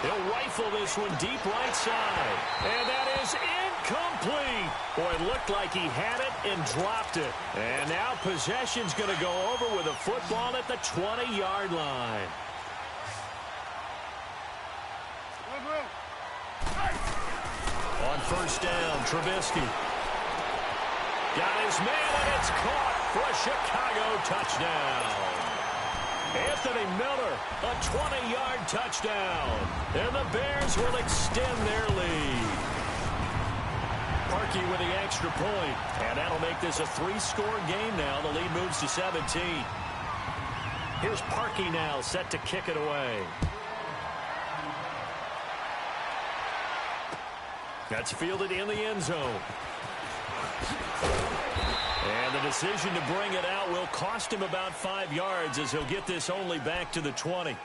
He'll rifle this one deep right side. And that is incomplete. Boy, it looked like he had it and dropped it. And now possession's going to go over with a football at the 20-yard line. On 1st down, Trubisky. Got his man, and it's caught for a Chicago touchdown. Anthony Miller, a 20-yard touchdown. And the Bears will extend their lead. Parkey with the extra point. And that'll make this a 3-score game now. The lead moves to 17. Here's Parkey now set to kick it away. That's fielded in the end zone. And the decision to bring it out will cost him about 5 yards as he'll get this only back to the 20.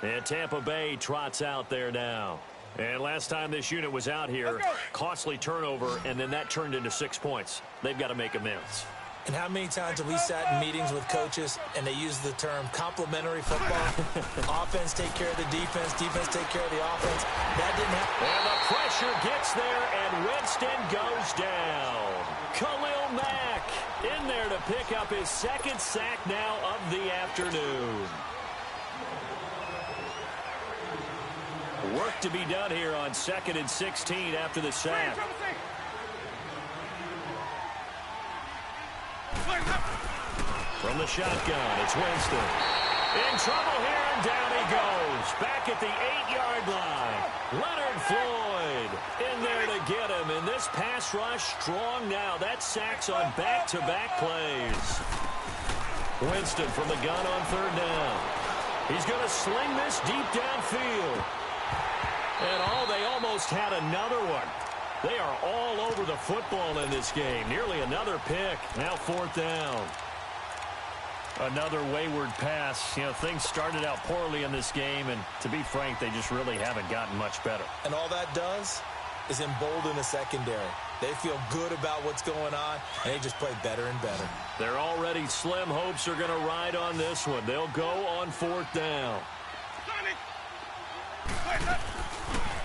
And Tampa Bay trots out there now. And last time this unit was out here, costly turnover, and then that turned into 6 points. They've got to make amends. And how many times have we sat in meetings with coaches and they use the term complementary football? Offense take care of the defense, defense take care of the offense. That didn't happen. And the pressure gets there, and Winston goes down. Khalil Mack in there to pick up his 2nd sack now of the afternoon. Work to be done here on 2nd and 16 after the sack. From the shotgun, it's Winston. In trouble here, and down he goes. Back at the 8-yard line. Leonard Floyd in there to get him. And this pass rush strong now. That sacks on back-to-back plays. Winston from the gun on 3rd down. He's going to sling this deep downfield. And they almost had another one. They are all over the football in this game. Nearly another pick. Now 4th down. Another wayward pass. You know, things started out poorly in this game, and to be frank, they just really haven't gotten much better. And all that does is embolden the secondary. They feel good about what's going on, and they just play better and better. They're already slim hopes are going to ride on this one. They'll go on 4th down.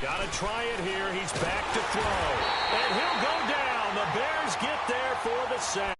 Got to try it here. He's back to throw. And he'll go down. The Bears get there for the sack.